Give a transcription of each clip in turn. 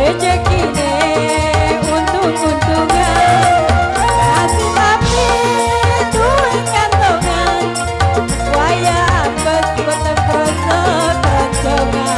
Rezekine untung-untungan, nasib tapi duit kantongan, waya apes boten krasa kantongan.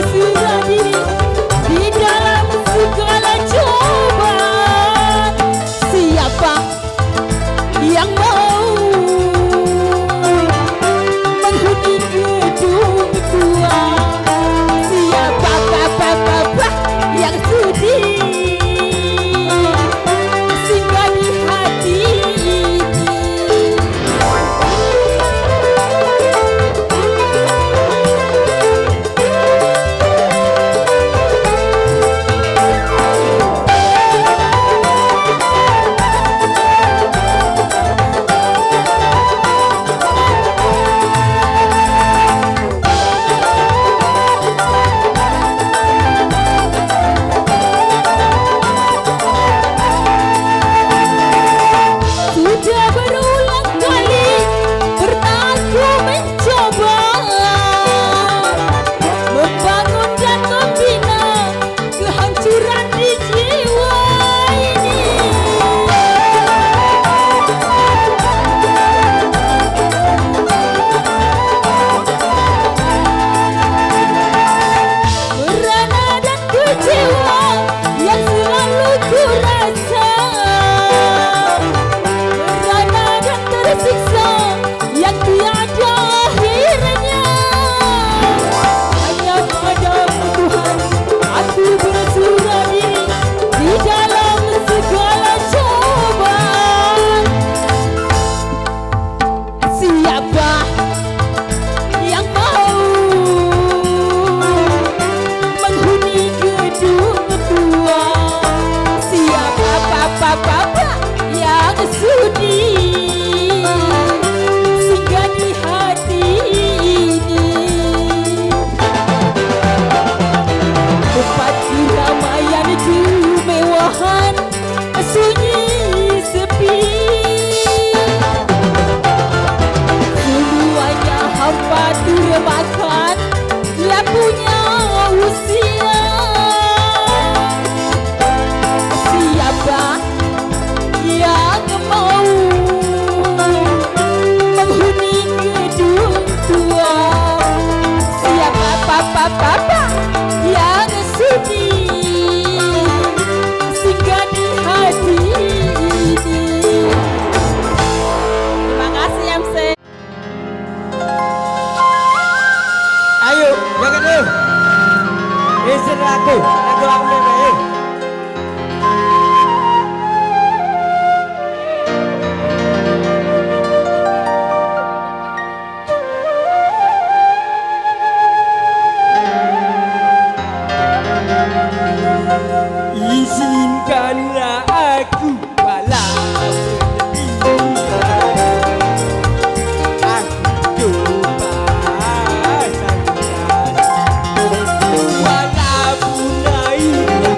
berserah diri di dalam segala cobaan. Siapa yang mau menghuni gedung tua? Siapa bapak-bapak yang sudi singgah di hati ini? Sudah berulang kali pernah aku mencoba membangun dan membina kehancuran di jiwa ini. Merana dan kecewa yang selalu ku rasa, merana dan tersiksa yang tiada akhirnya. Hanya padamu Tuhan aku berserah diri di dalam segala cobaan. Siapa yang mau menghuni gedung tua? Siapa bapak-bapak yang sudi singgah di hati ini? Tempat keramaian kemewahan sunyi sepi, semuanya hampa termakan lampunya usia. Siapa yang mau menghuni gedung tua? Siapa bapak-bapak yang sudi singgah di hati ini? Terima kasih MC. Ayo, jangan dulu. Listen lagu aku nih, ayo. Izinkanlah aku walau aku coba sanggup walaupun naik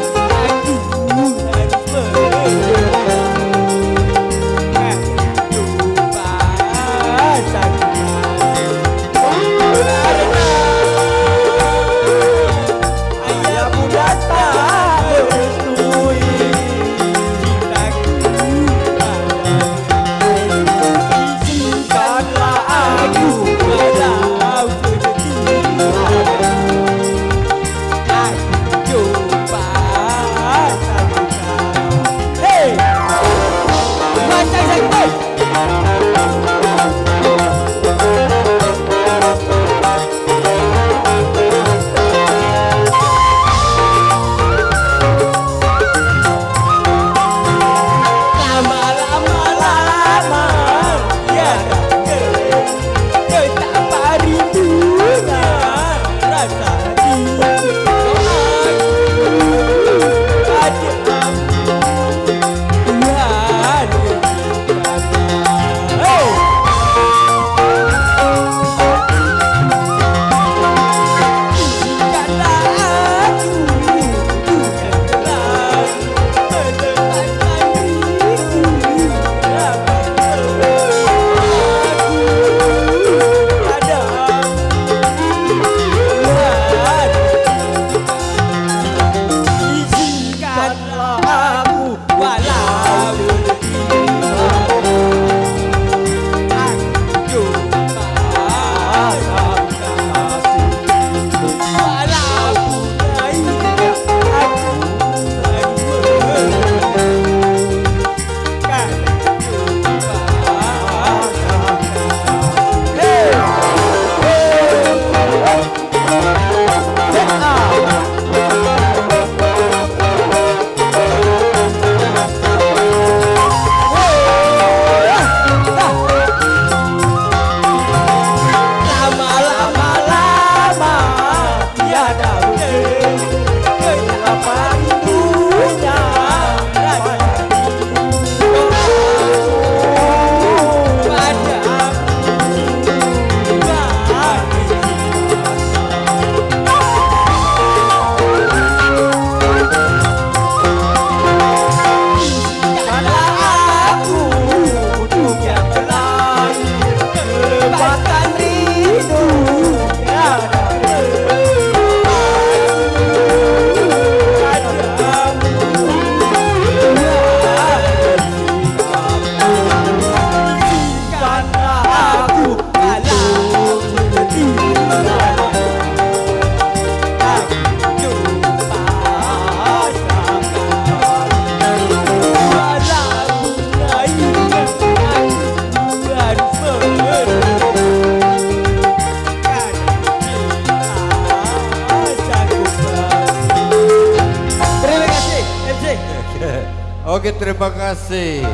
Oke, terima kasih.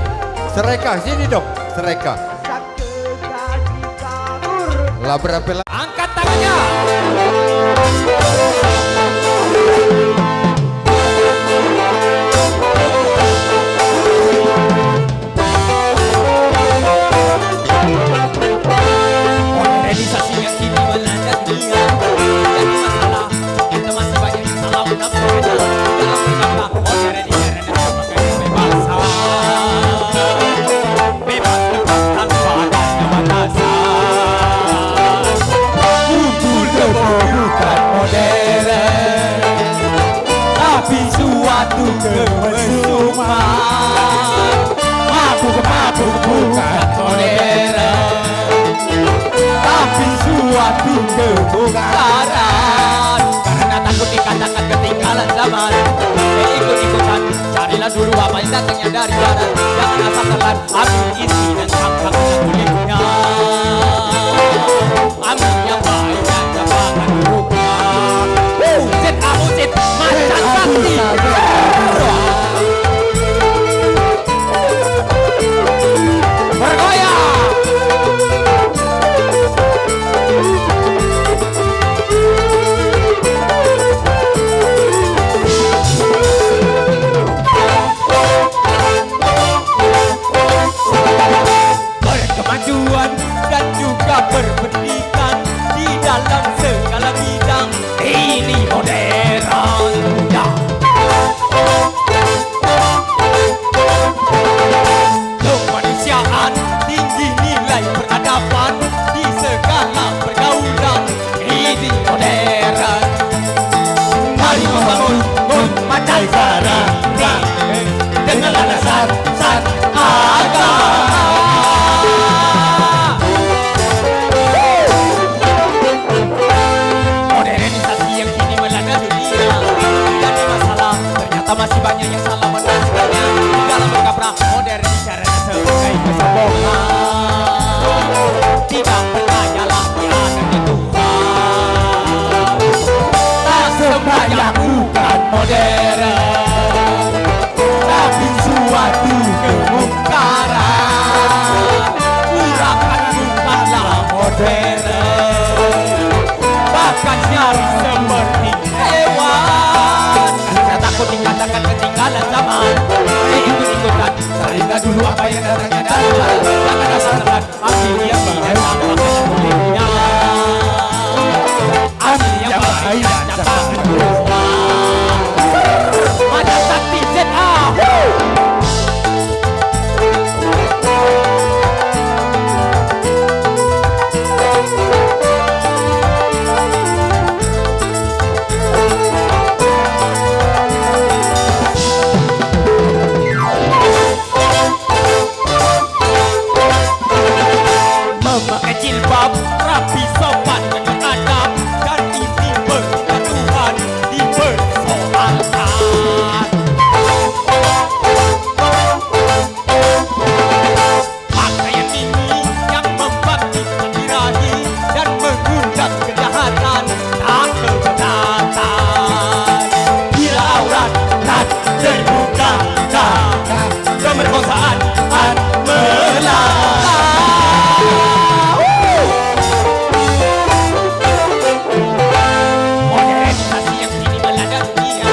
Sereka, sini dong, Sereka. Lah berapa? Angkat tangannya. Organisasi yang kini melanda dunia jadi masalah. Kita masih banyak yang salah menafsirkannya. Dalam berkata modernisasi sebagai kebebasan. Bebas tanpa adanya batasan. Kumpul kebo bukan modern, tapi suatu kemesuman. Mabuk bukan modern, tapi suatu kebukaran. Karena takut dikatakan ketinggalan zaman, ikut-ikutan carilah dulu apa yang datangnya dari barat. Jangan asal telan, ambil isi dan campak kulitnya. Ambil yang baik dan jangan buruknya. Zet amusit macan sakti. Bergoyang. Berkemajuan dan juga berpendidikan di dalam segala bidang. Ini modern ya. Kemanusiaan, tinggi nilai peradaban di segala pergaulan. Ini modern. Mari membangun Pancasila dengan landasan agama. Modernisasi yang kini melanda dunia jadi masalah. Ternyata masih banyak yang salah menafsirkannya. Di dalam berkaprah modern bicara sebagai kesombongan. Tidak percayalah yang ada Tuhan. Tak sembahyang bukan modern, tapi suatu kemungkaran. Urapan bukanlah modern, bahkan nyaris seperti hewan. Karena takut dikatakan ketinggalan zaman, ikut-ikutan carilah dulu apa yang datangnya dari barat. Jangan asal telan, ambil yang baik dan jangan kulitnya. Ambil yang baik dan jangan buruknya. Macan sakti ZA. Memakai jilbab rapi sopan dengan adab dan isi berkatuhan dipersoalkan. Pakaian ini yang membangkitkan birahi dan mengundang kejahatan tak keberatan. Bila aurat dan terbuka, pemerkosaan melata. Modernisasi yang kini melanda dunia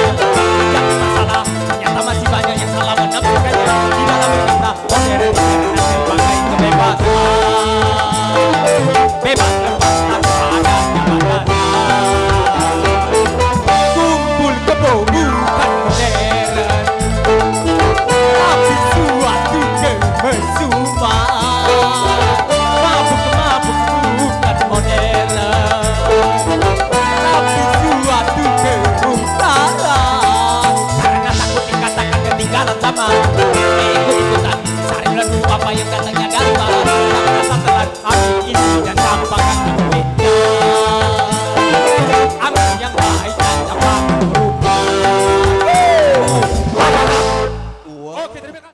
jadi masalah. Ternyata masih banyak yang salah menafsirkannya. Di dalam berkata modernisasi sebagai kebebasan. Bebas lepas tanpa adanya batasan. Kumpul kebo bukan modern, tapi suatu kemesuman. Mabuk bukan modern, tapi suatu kebukaran. Karena takut dikatakan ketinggalan zaman, ikut-ikutan carilah dulu apa yang datangnya dari barat. Jangan asal telan, ambil isi dan campakkan kulitnya. Ambil yang baik dan jangan buruknya. Oke, terima kasih.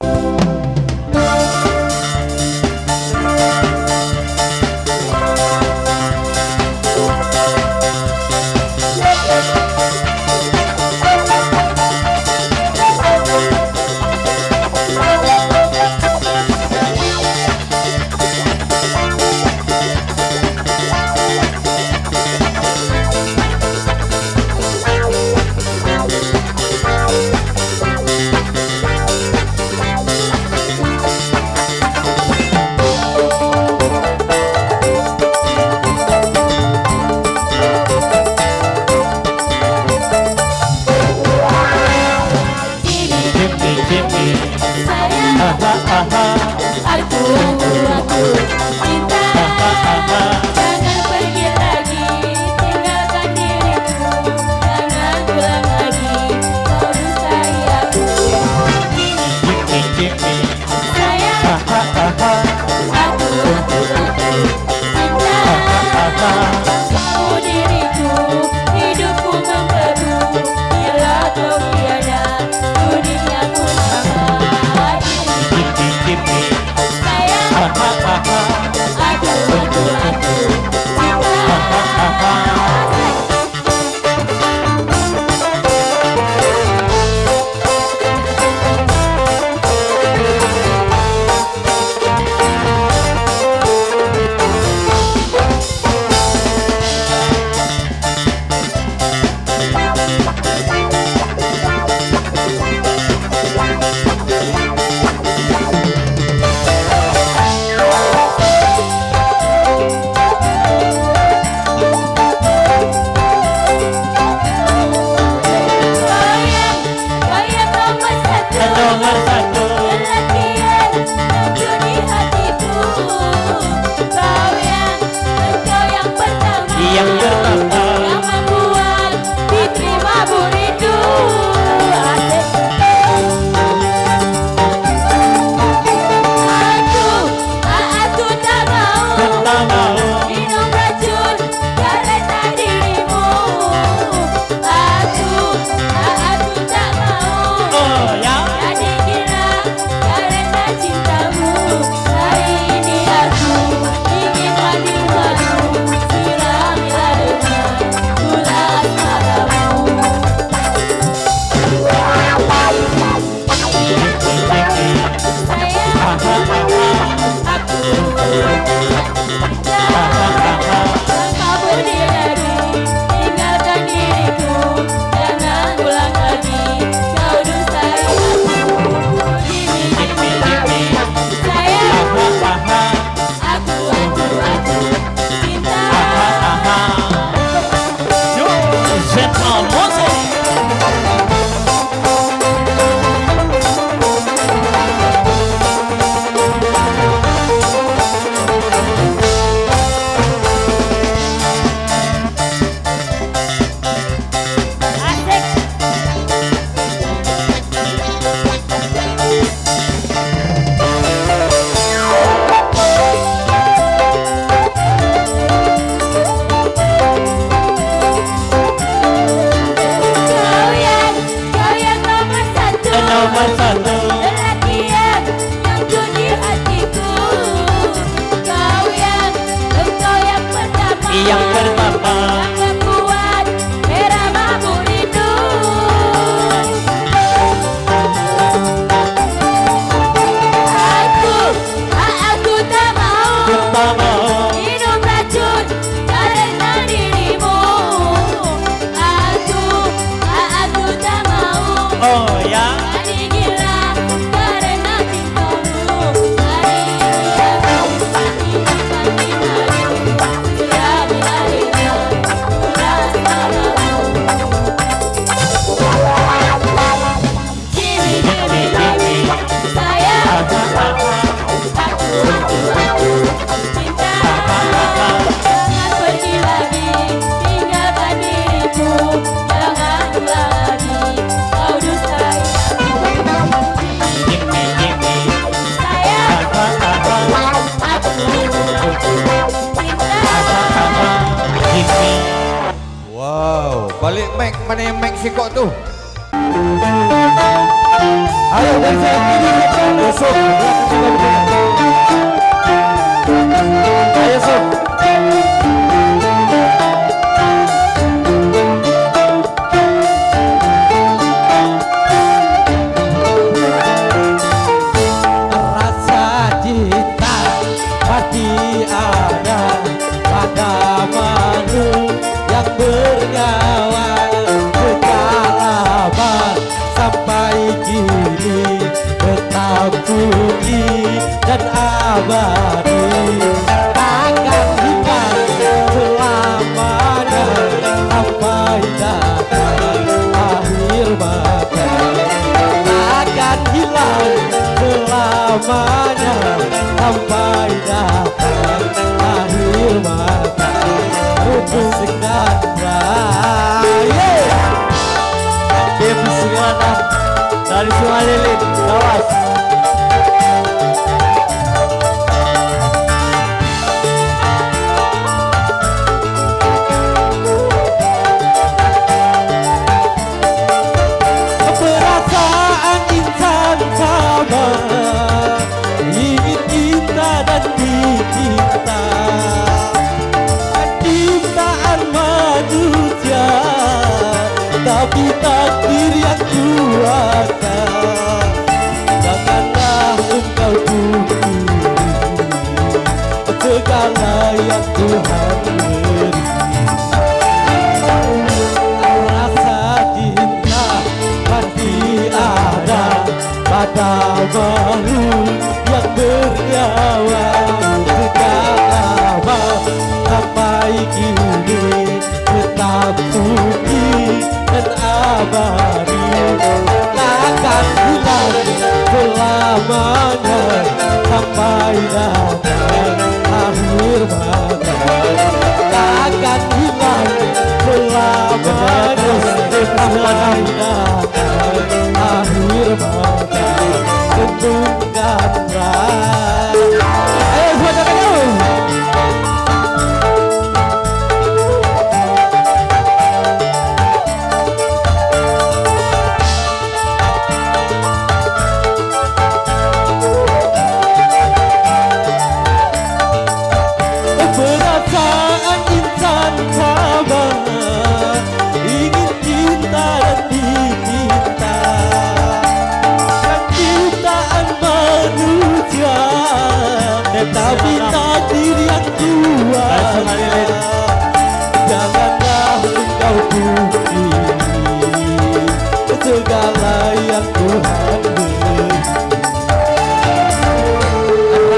Balik Mac, mana yang Meksiko tuh? Ayo dari saya ini besok. Ayo sob. Rasa cinta pasti ada pada manusia yang bernyawa sejak sampai kini tetap tinggi dan abadi, takkan hilang selamanya sampai datang akhir mata, takkan hilang selamanya sampai datang akhir mata. Untuk sekarang Devi Singana dari Sungai Lilin, awas. Perasaan insan sama, ingin cinta dan dicinta, ciptaan manusia tapi takdir yang kuasa. Janganlah engkau pungkiri segala yang Tuhan beri. Rasa abadi takkan hilang selamanya sampai datang akhir mata takkan hilang selamanya sampai datang akhir mata tentukanlah. Ayo buat tangannya. Perasaan insan sama ingin cinta dan dicinta dan ciptaan manusia tetapi takdir yang kuasa janganlah engkau pungkiri segala yang Tuhan beri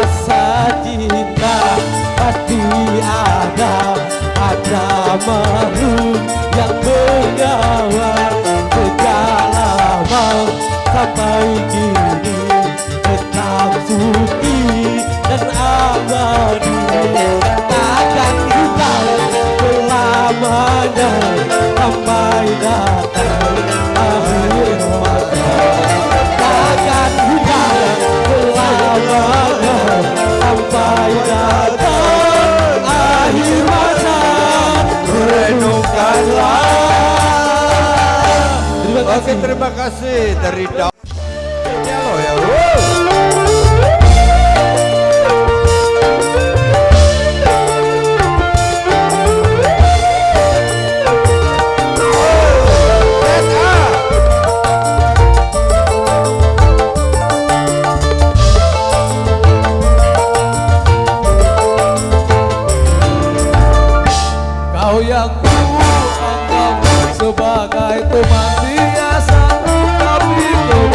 rasa cinta pasti ada makhluk yang mengawal segala mau sampai kini tetap suci dan abadi takkan hilang selamanya sampai datang akhir masa takkan hilang selamanya sampai datang akhir masa renungkanlah. Oke, terima kasih dari Daud. Halo ya. Kau yang ku anggap sebagai teman biasa, tapi kau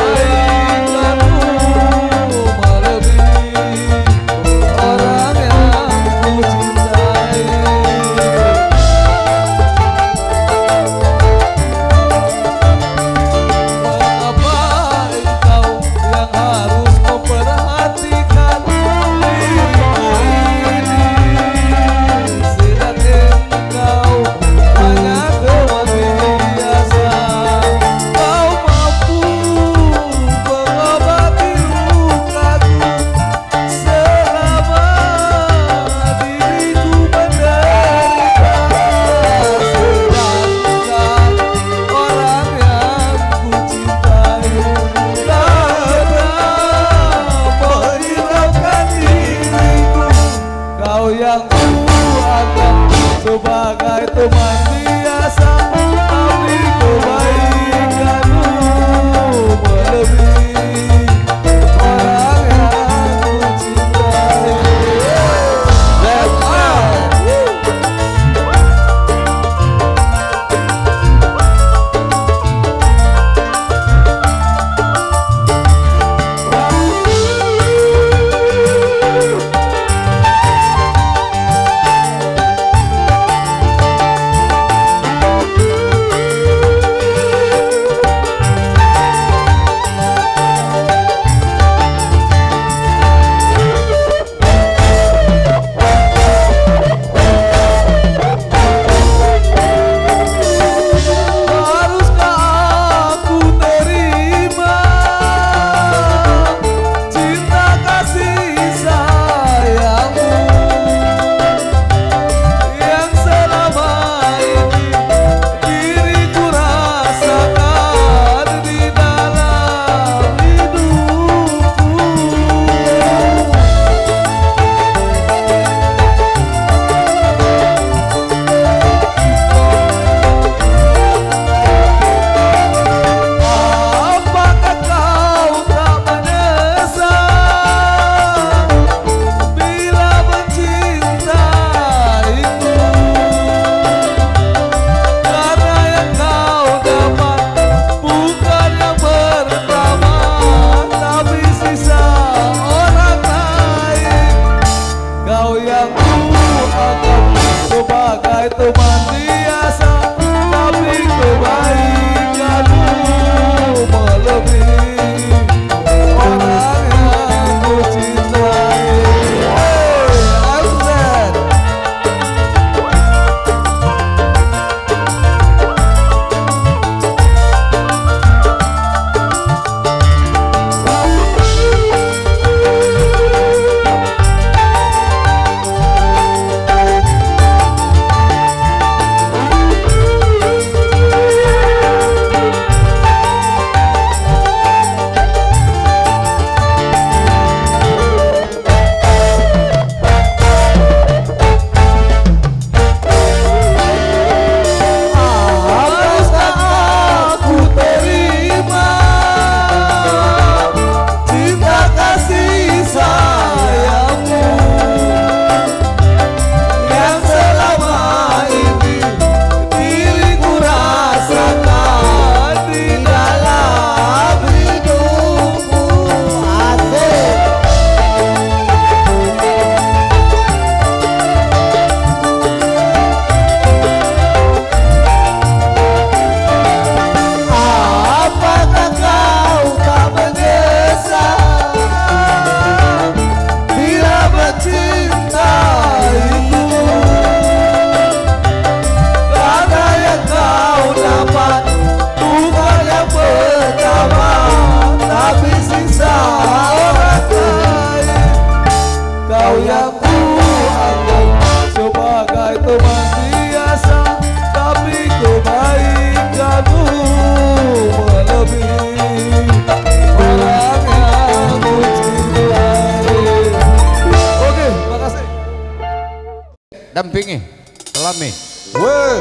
dampingi, selami. Weh.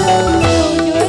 Menuju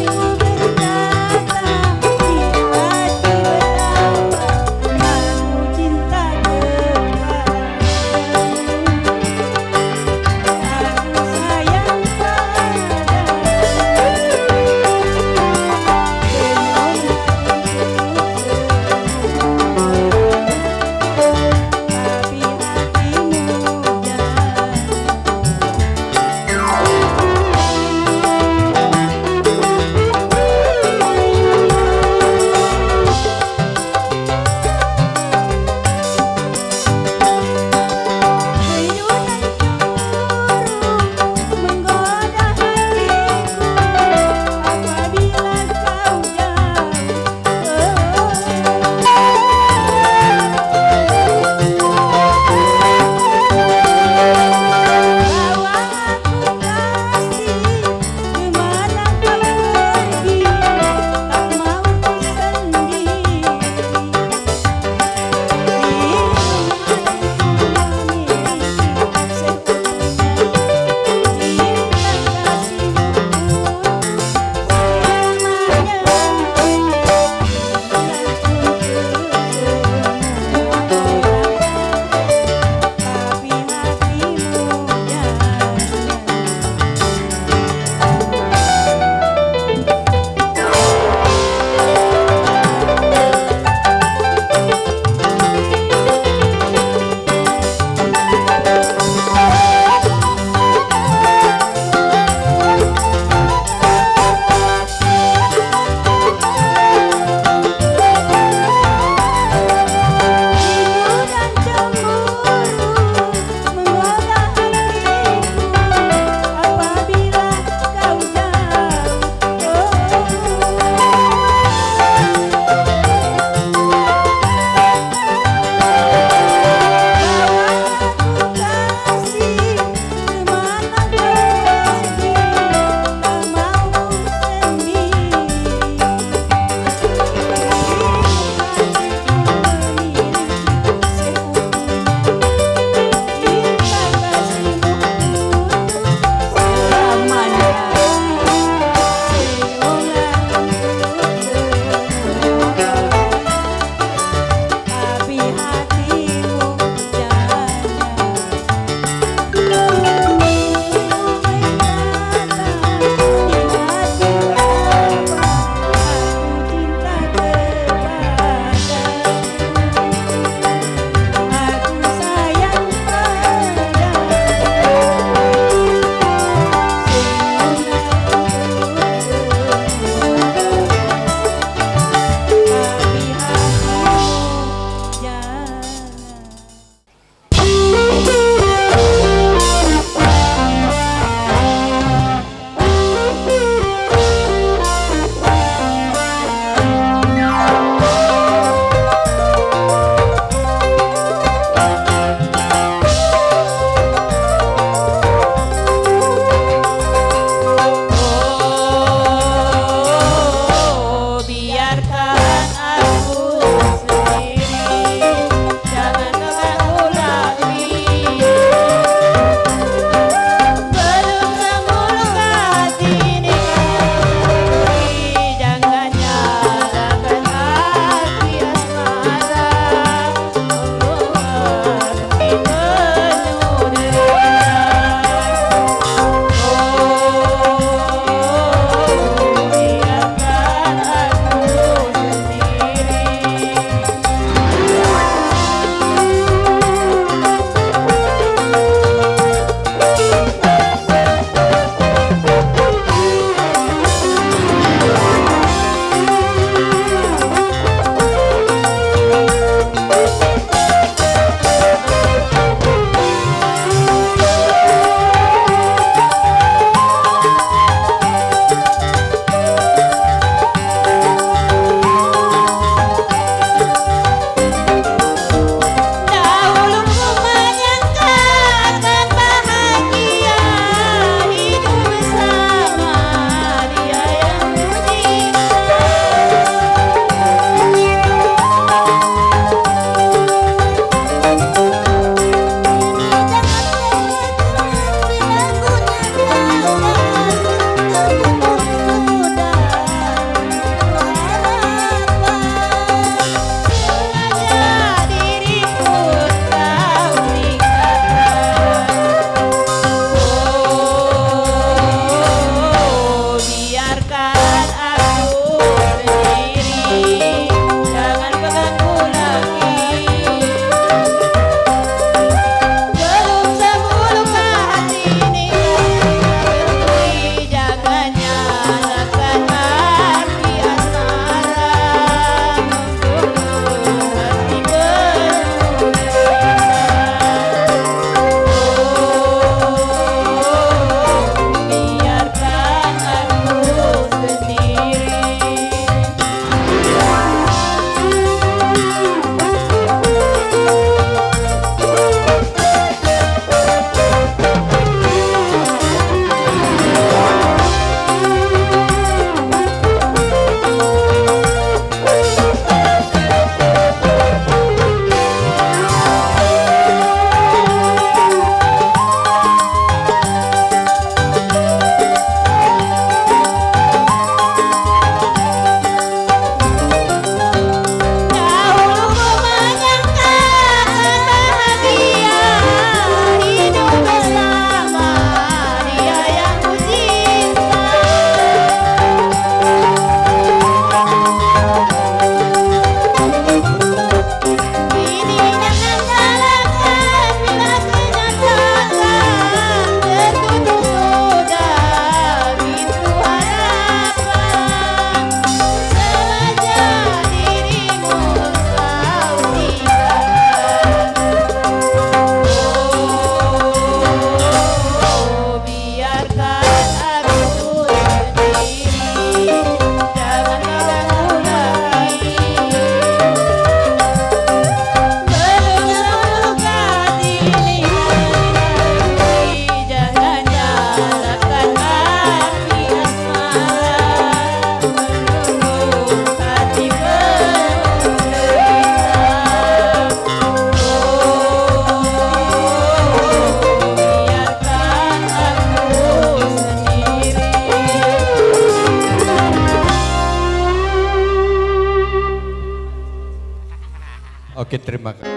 Oke, terima kasih.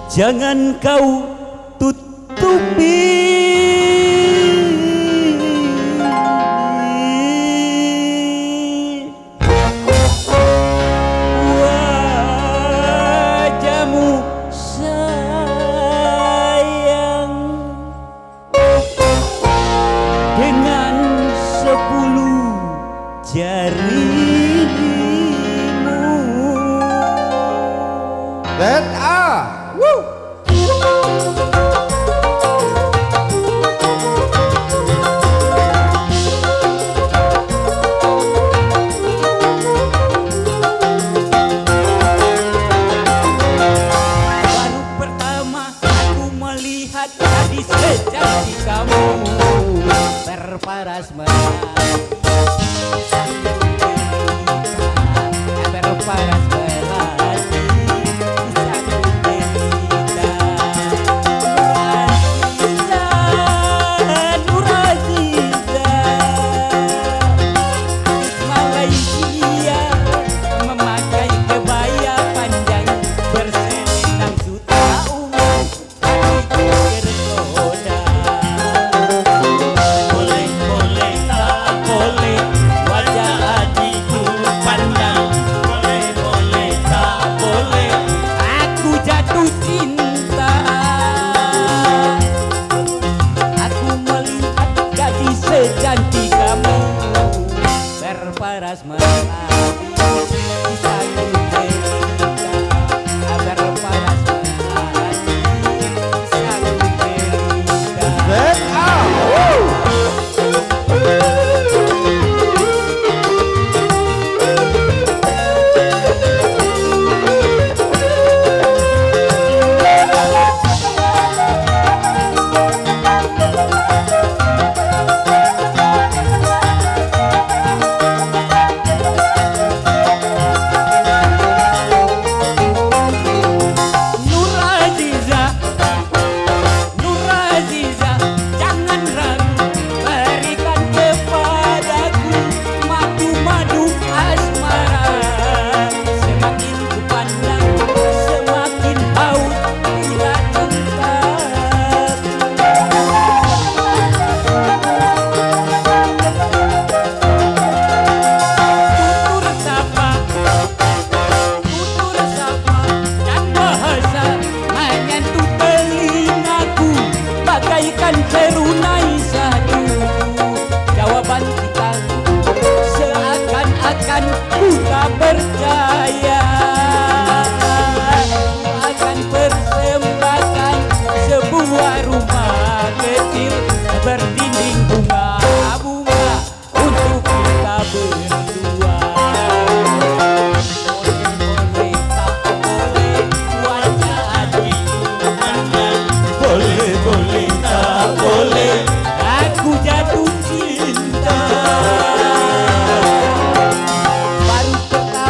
Jangan kau tutupi wajahmu sayang dengan 10 jarimu. Dan baru pertama aku melihat gadis secantik kamu berparas merah, berparas berhati satu derita. Nuraziza, gadis Malaysia memakai kebaya panjang berselendang sutra ungu kaki tergoda. Boleh boleh tak boleh wajah adikku pandang. Boleh boleh tak boleh aku jatuh cinta. Aku melihat gadis secantik kamu berparas merhati satu derita. Berparas merhati satu derita. Nuraziza, Nuraziza, jangan ragu, berikan kepadaku madu-madu asmara. Semakin ku pandang, semakin haus bila cintaku. Tutur sapa dan bahasa menyentuh telingaku bagaikan serunai satu. Jawaban kita seakan-akan ku tak percaya. Ku akan persembahkan sebuah rumah kecil berdinding bunga-bunga untuk kita berdua. Boleh tak boleh wajah adikku pandang. Boleh boleh tak boleh aku jatuh cinta. Baru pertama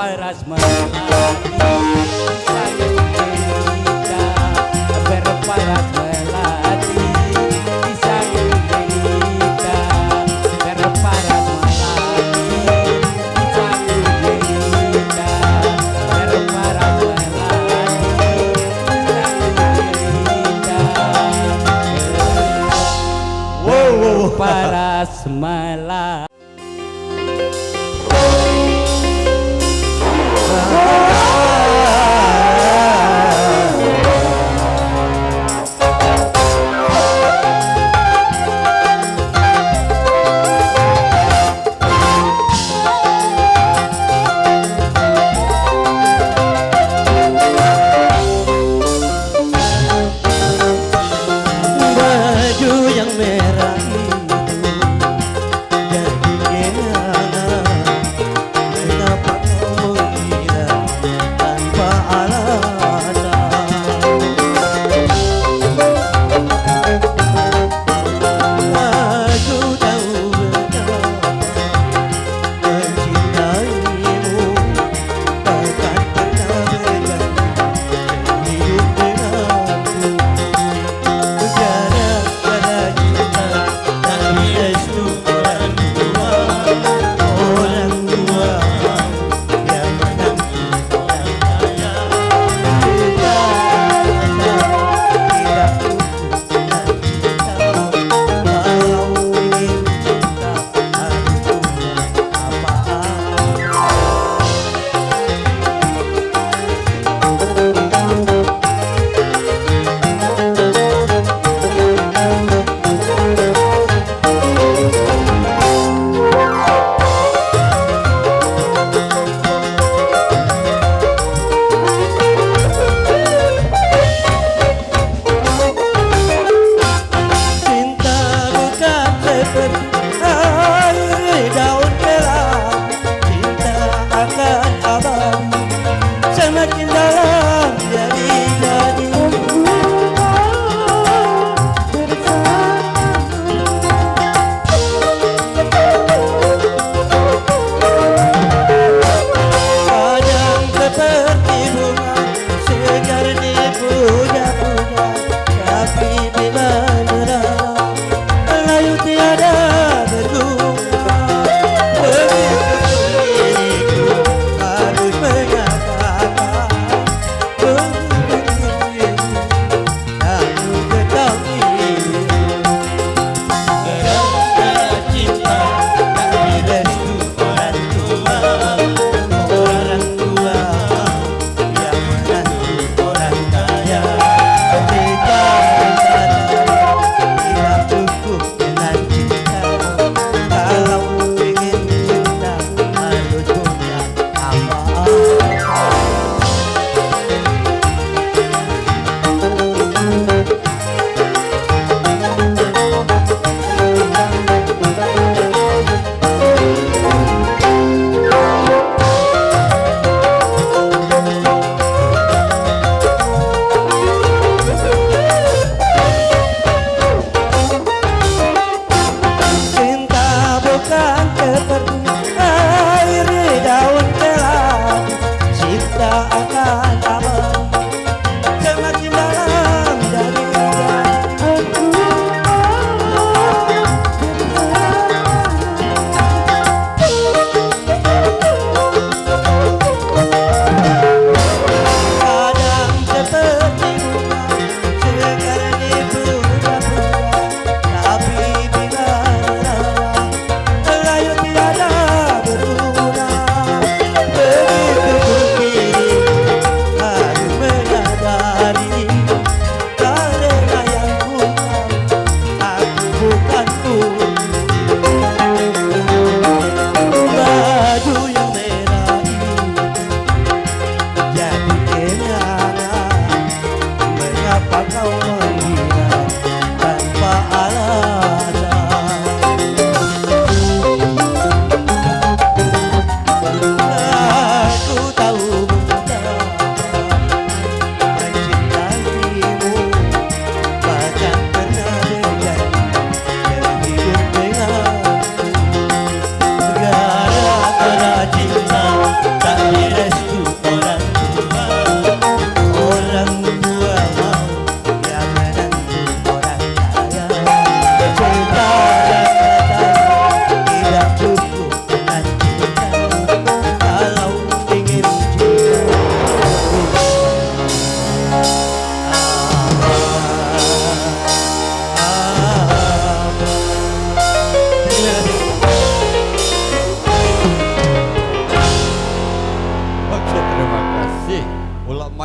berparas melati sayang kita berparas melati sayang kita berparas melati sayang kita berparas melati sayang kita berparas melati.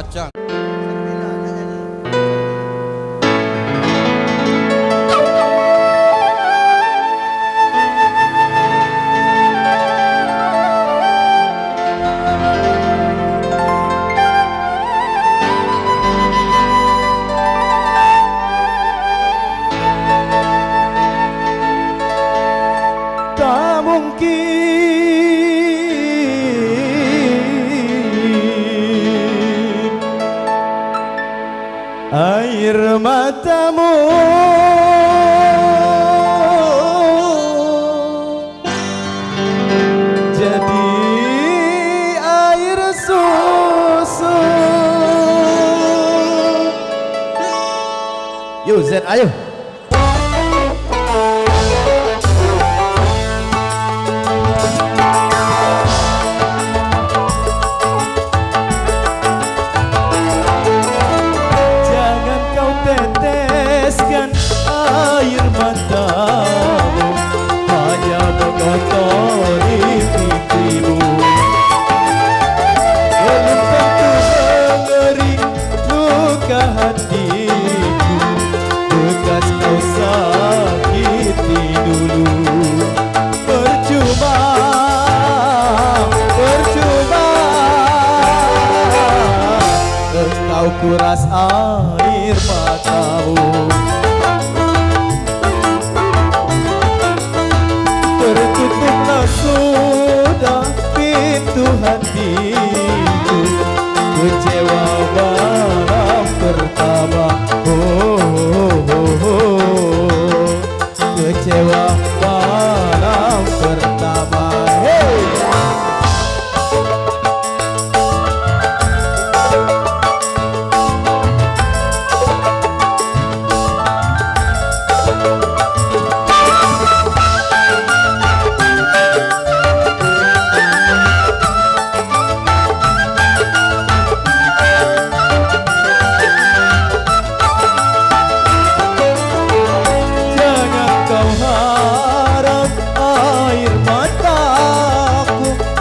Pacang. Tak mungkin air matamu jadi air susu. Yo Z, ayo. Air matamu hanya mengotori pipimu, belum tentu mengering luka hatiku bekas kau sakiti dulu. Percuma, percuma engkau kuras air matamu. Tertutuplah sudah pintu hatiku, kecewa malam pertama. Kecewa malam pertama. Hey!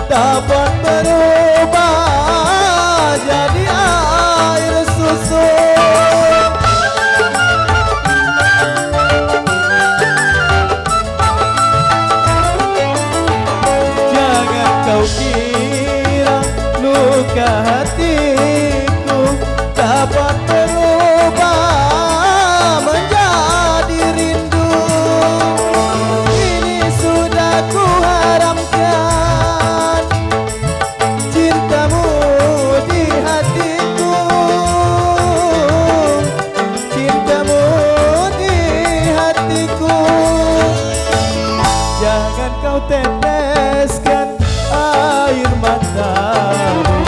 Dapat berubah jadi air susu. Jangan kau kira luka hatiku dapat berubah menjadi rindu. Ini sudah ku haramkan cintamu di hatiku, cintamu di hatiku. Jangan kau teteskan air matamu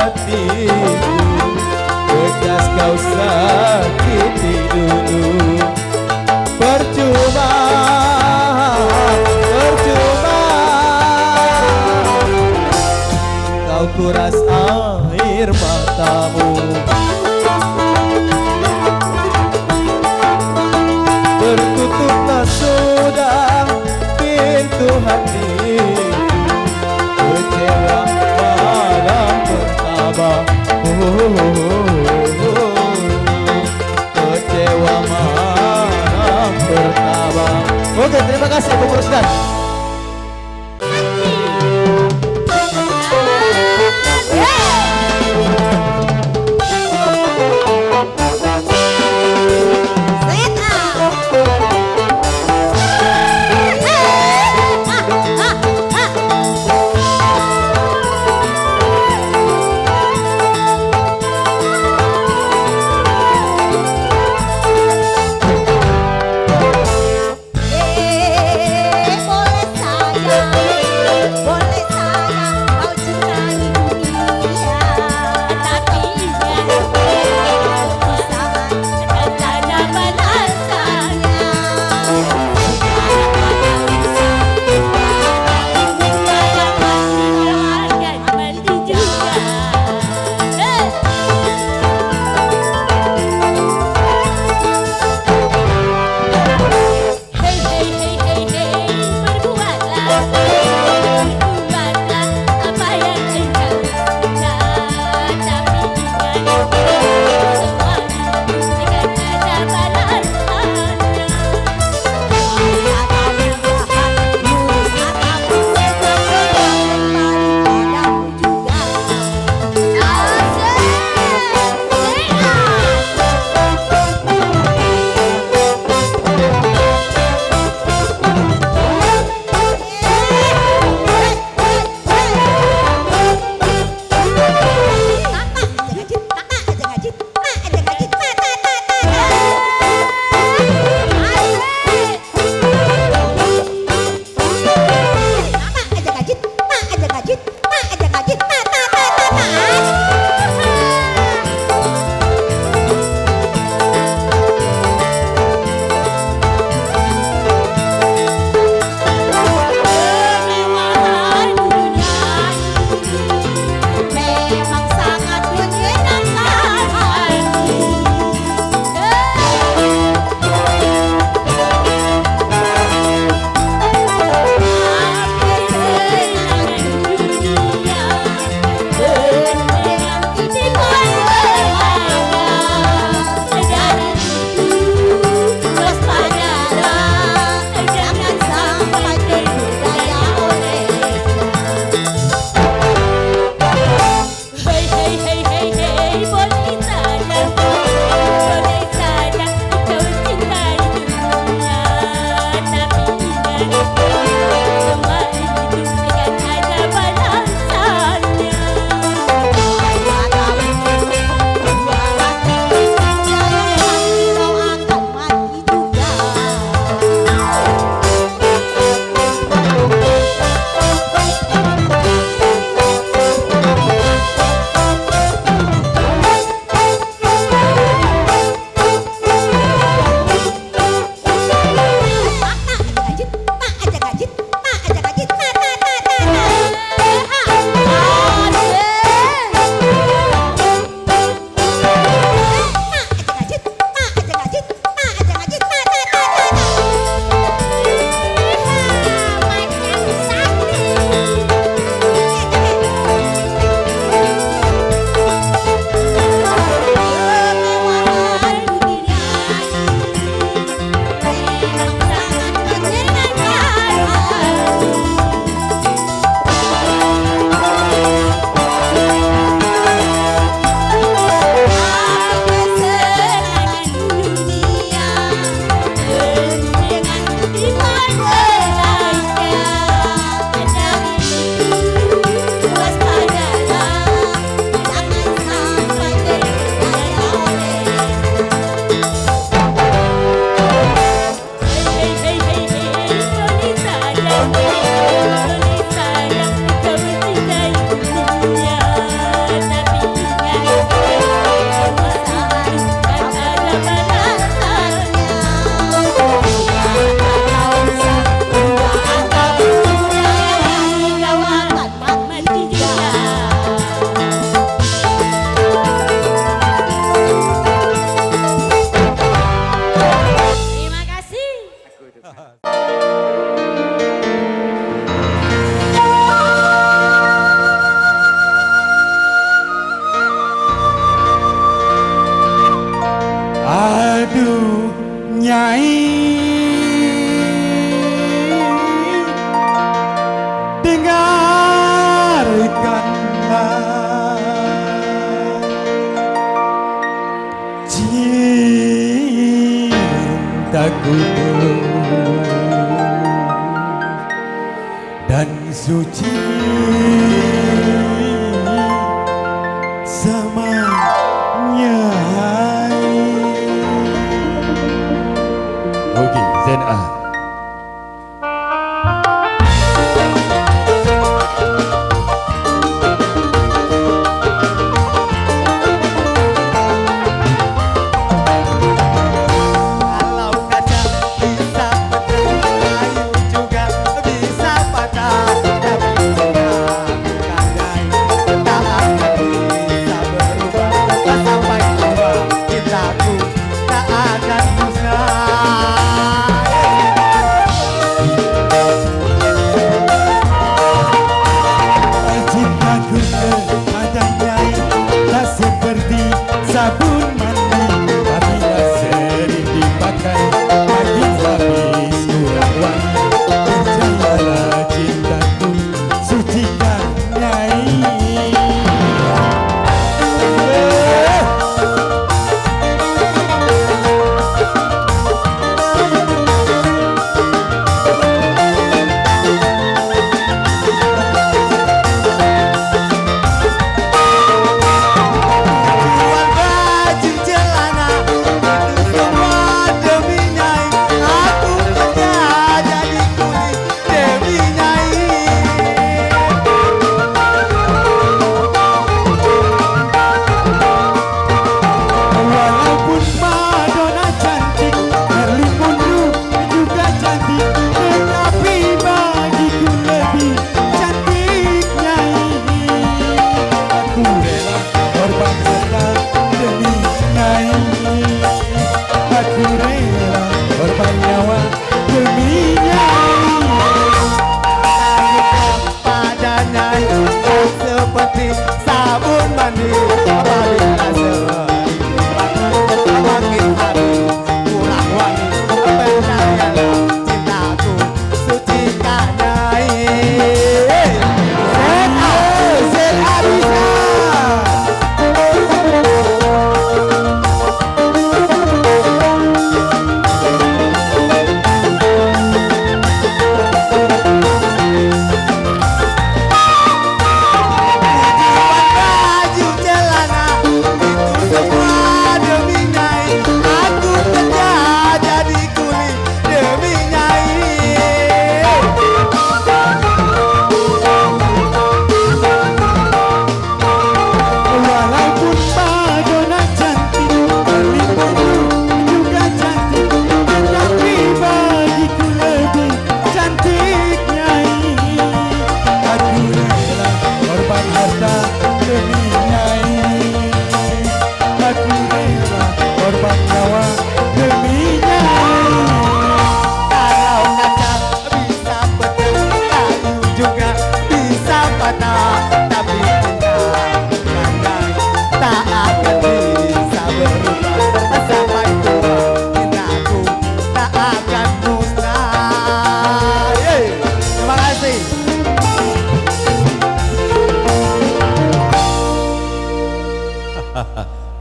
hatiku, bekas kau sakiti dulu. Percuma, percuma kau kuras air matamu. Tertutuplah sudah pintu hati, kecewa malam pertama. Kecewa malam pertama. Oke, terima kasih Bung Rusdan. Boleh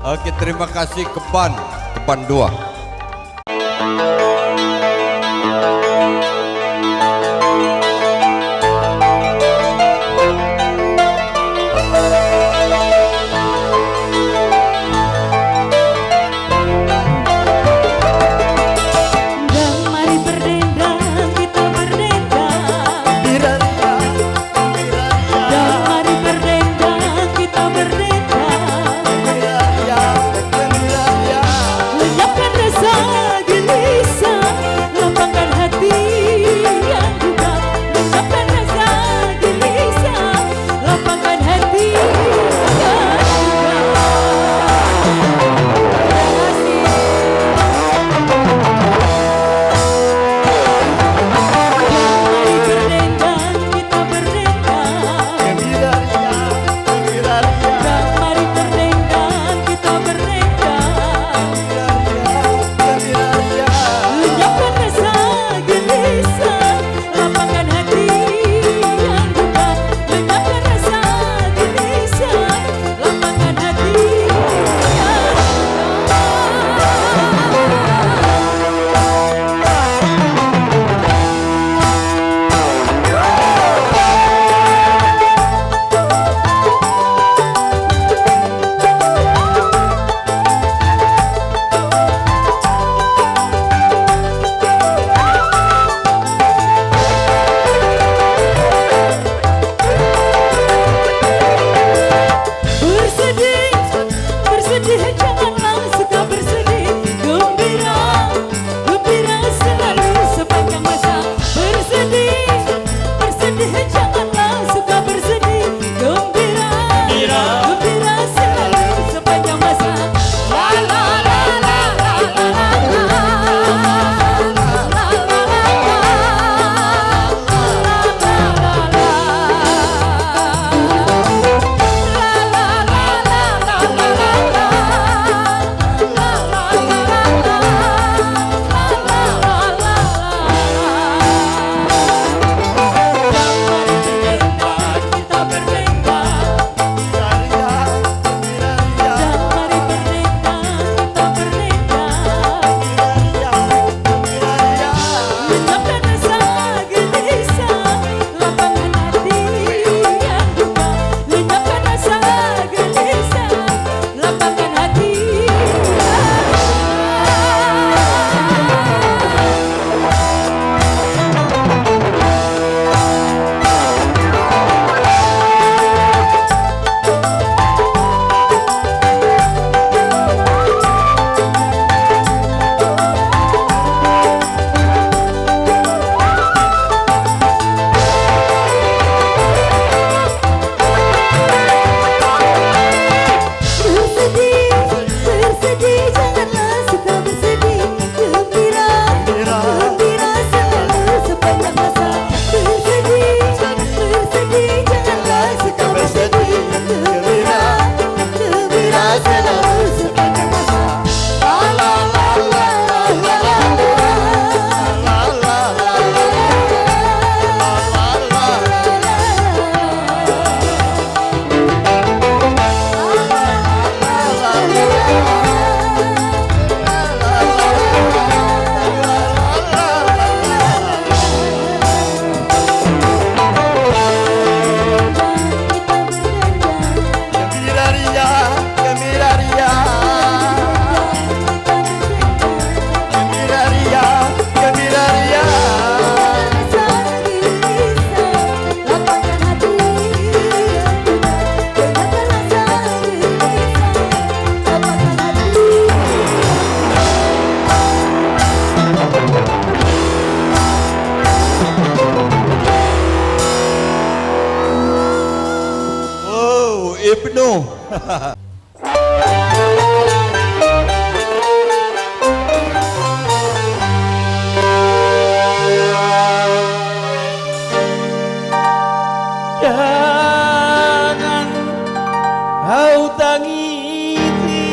Oke, terima kasih Kepan 2. Ibnu. Jangan kau tangisi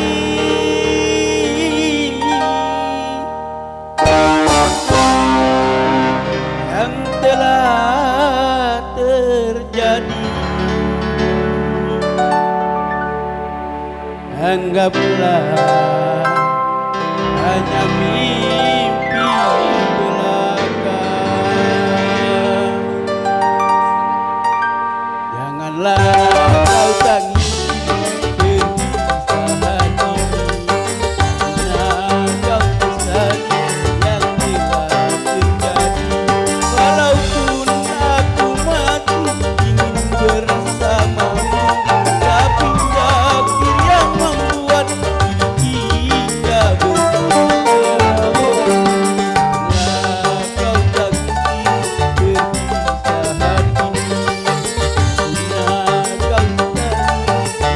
yang telah terjadi. Anggaplah hanya mimpi belaka. Janganlah kau tangis perpisahan ini, karena kau sesali yang telah terjadi. Walaupun aku mati ingin bersamamu, tapi takdir yang membuat diri kita berbeda. Nah, kau tangis perpisahan ini, nah, kau sesali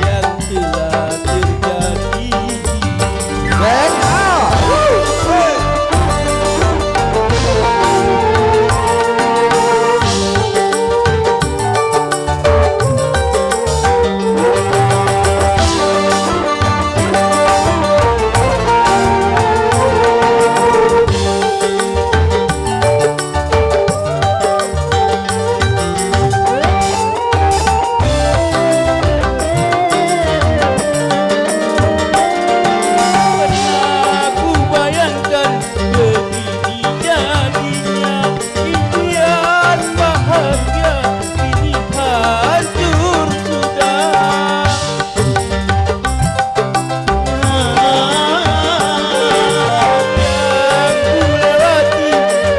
yang telah terjadi. Aku bayangkan begini jadinya, impian bahagia kini hancur sudah. Yang kulewati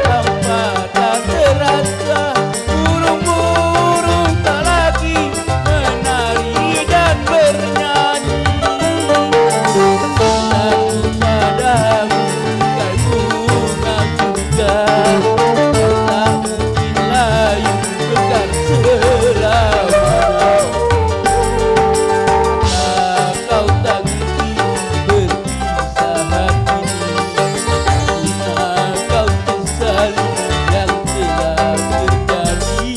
tanpa tak terasa, burung-burung tak lagi menari dan bernyanyi. Aku padamu bagai bunga segar, tak mungkin layu mekar selamanya. Nah, kau tangisi perpisahan ini, nah, kau sesali yang telah terjadi.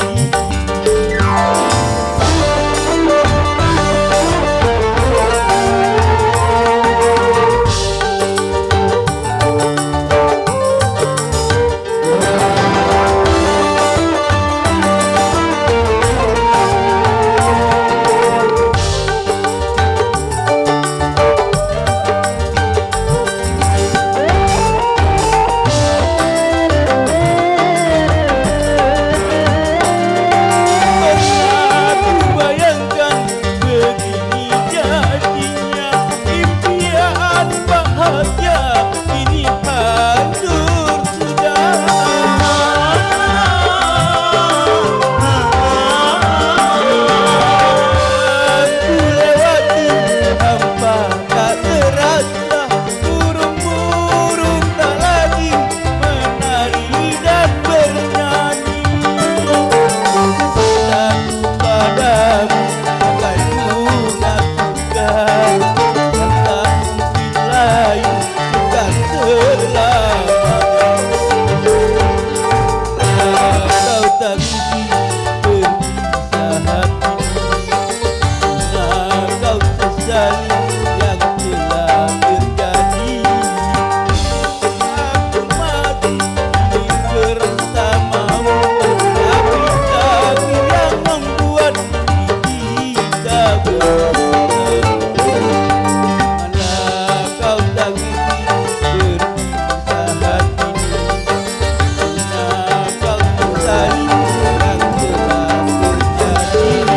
Aku bayangkan begini jadinya, impian bahagia kini hancur sudah. Aku lewati tanpa tak terasa, burung-burung tak lagi menari dan bernyanyi. Aku padamu bagai bunga segar, yang tak mungkin layu mekar selamanya. Kau tangisi perpisahan ini, nah, kau sesali yang telah terjadi. Aku mati ingin bersamamu, tapi takdir yang membuat diri kita berbeda. Mana kau tangisi perpisahan ini, nah, kau sesali yang telah terjadi.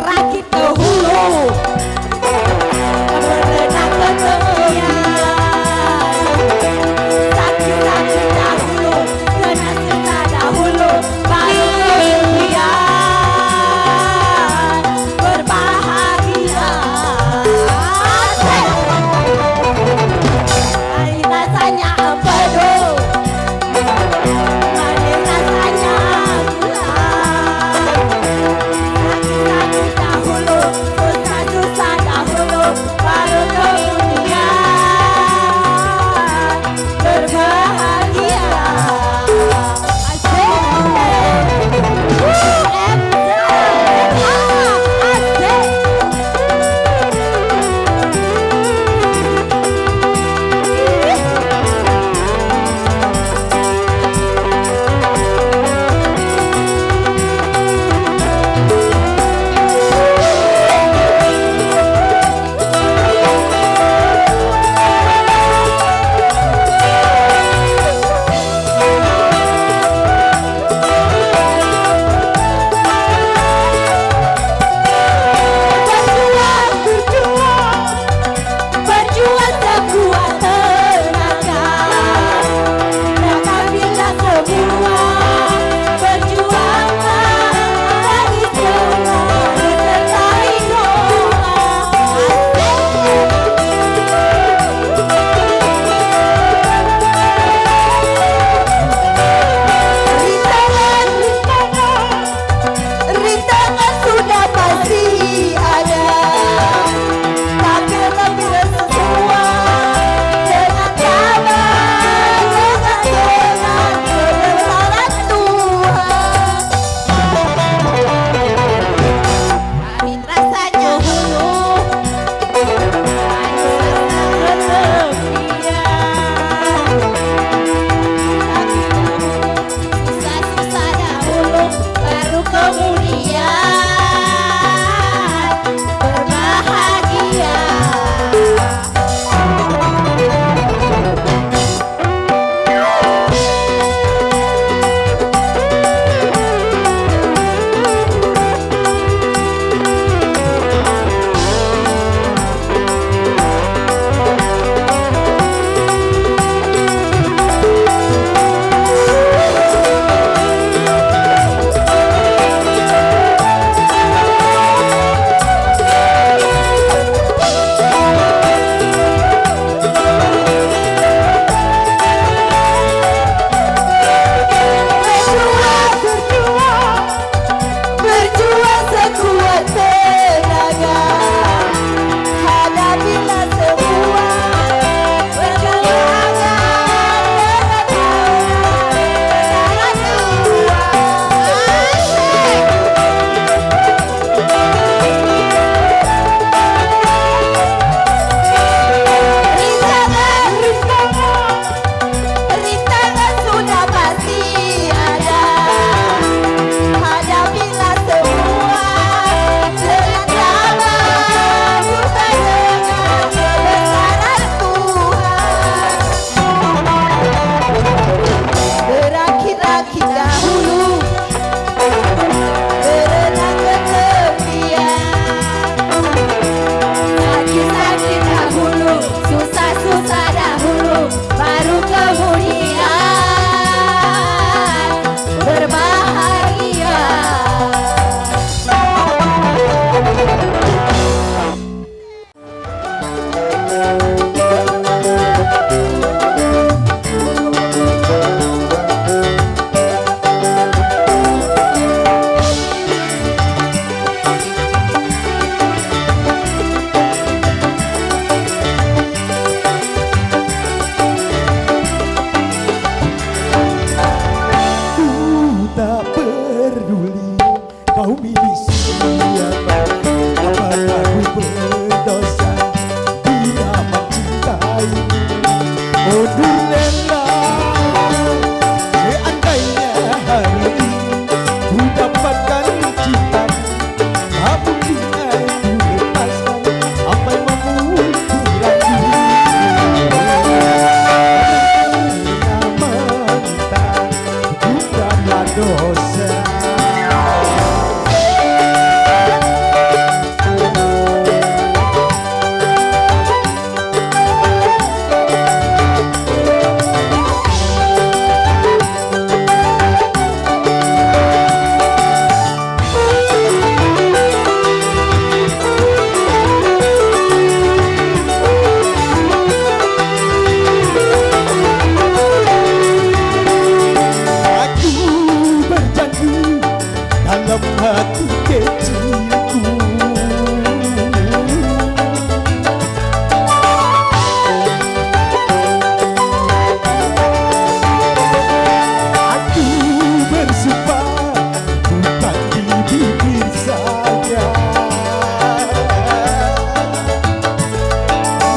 rakit ke hulu, berenang ke tepian. Sakit-sakit dahulu, kena susah dahulu, baru kemudian berbahagia. Manis rasanya empedu, manis rasanya gula. Sakit-sakit dahulu, susah-susah dahulu, baru kemudian berbahagia. Asik. Berjuang sekuat tenaga, apabila semua perjuangan lagi semua disertai doa. Rintangan sudah pasti ada, tapi lebih semua dengan sabar, dengan kebesaran Tuhan. Pahit rasanya hulu, manis rasanya tepian. Susah-susah dahulu, baru kemudian berbahagia. Berjuang sekuat tenaga, hadapilah semua perjuangan dengan rintangan sudah pasti ada, hadapilah semua dengan sabar, bukan dengan kebesaran Tuhan. Berakit-rakit dahulu, berenang ke tepian. Sakit-sakit dahulu, susah-susah dahulu, baru kemudian berbahagia. Tak peduli kau milih siapa, apakah ku berdosa bila mencintaimu. Oh Nurlela, seandainya hari ini ku dapatkan cintamu, tak mungkin aku lepaskan apa yang memukul hati. Bukanlah dosa. dalam hati kecilku. Aku bersumpah bukan di bibir saja,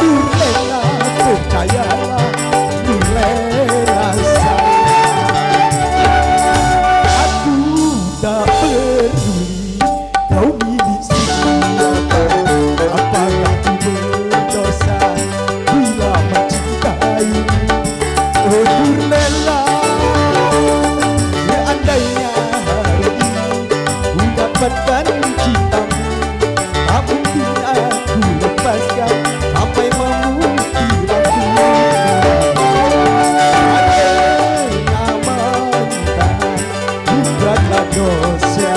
Nurlela percayalah, Nurlela aku tak peduli kau milik siapa. Apakah ku berdosa bila mencintaimu? Oh Nurlela, seandainya hari ini ku dapatkan cintamu, tak mungkin aku lepaskan sampai memuktikanmu. Ada nama kita bukanlah dosa.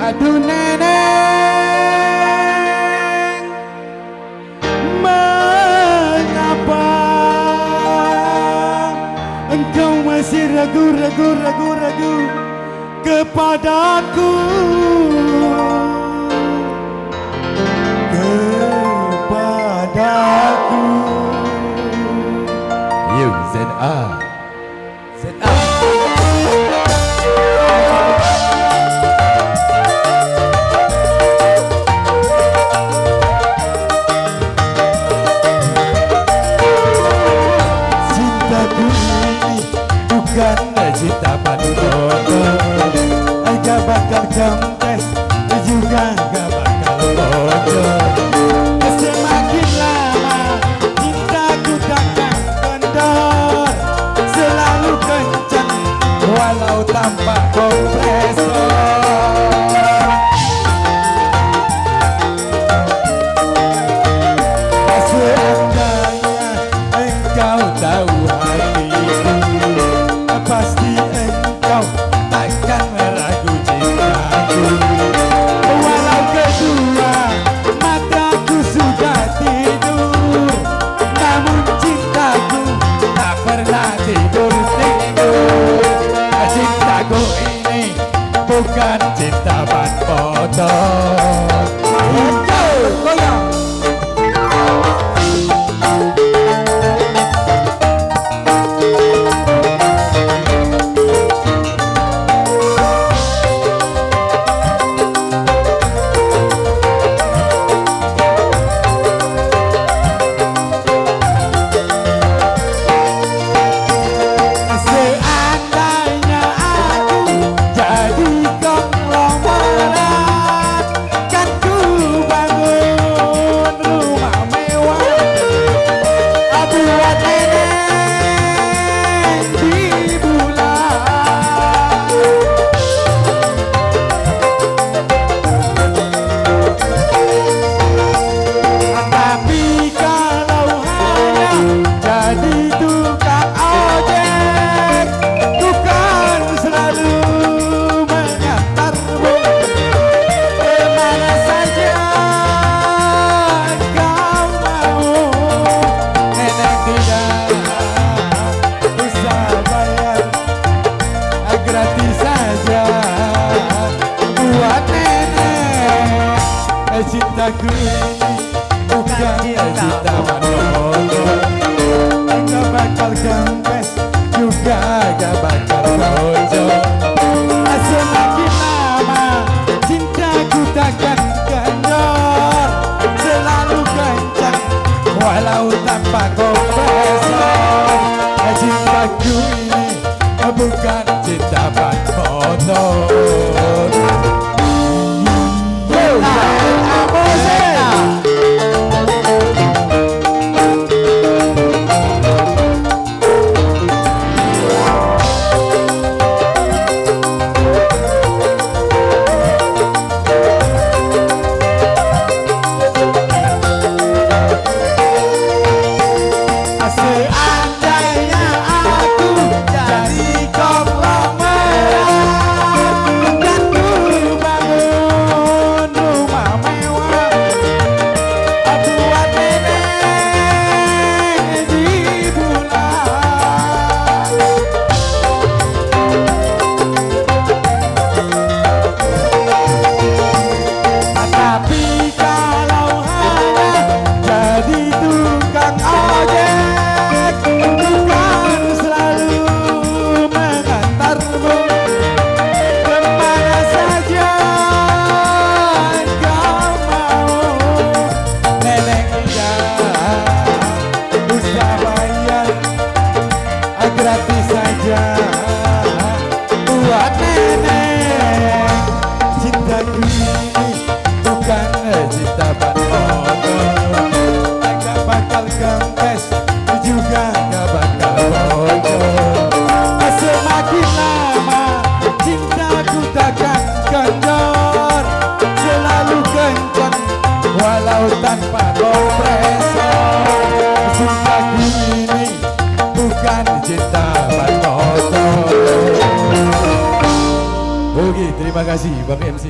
Aduh neneng, mengapa engkau masih ragu kepadaku? You ZA. Cinta panudoto, gak bakal kempes, juga gak bakal bocor. Semakin lama cintaku takkan kendor, selalu kencang walau tanpa kompresor. Seandainya engkau tahu hatiku, pasti engkau takkan meragu cintaku. Walau kedua mataku sudah tidur, namun cintaku tak pernah tidur. Cintaku ini bukan cinta ban motor. Goyang. Seandainya aku jadi konglomerat, cintaku ini bukan cinta manono. Gak bakal kempes juga gak bakal bojo. Semakin lama cintaku takkan kendor, selalu kencang walau tanpa kompresor. Cintaku ini bukan cinta ban motor. Seandainya aku jadi konglomerat, kan ku bangun rumah mewah buat nenek di bulan. Tapi kalau hanya jadi tukang ojek, bukan selalu mengantarmu kemana saja kau mau. Nenek usah bayar, gratis saja buat nenek. Cintaku ini bukan cinta ban motor, gak bakal kempes juga gak bakal bojo. Semakin lama cintaku takkan kendor, selalu kencang walau tanpa kompresor. Cintaku ini bukan cinta ban motor. Oke, terima kasih Bang MC.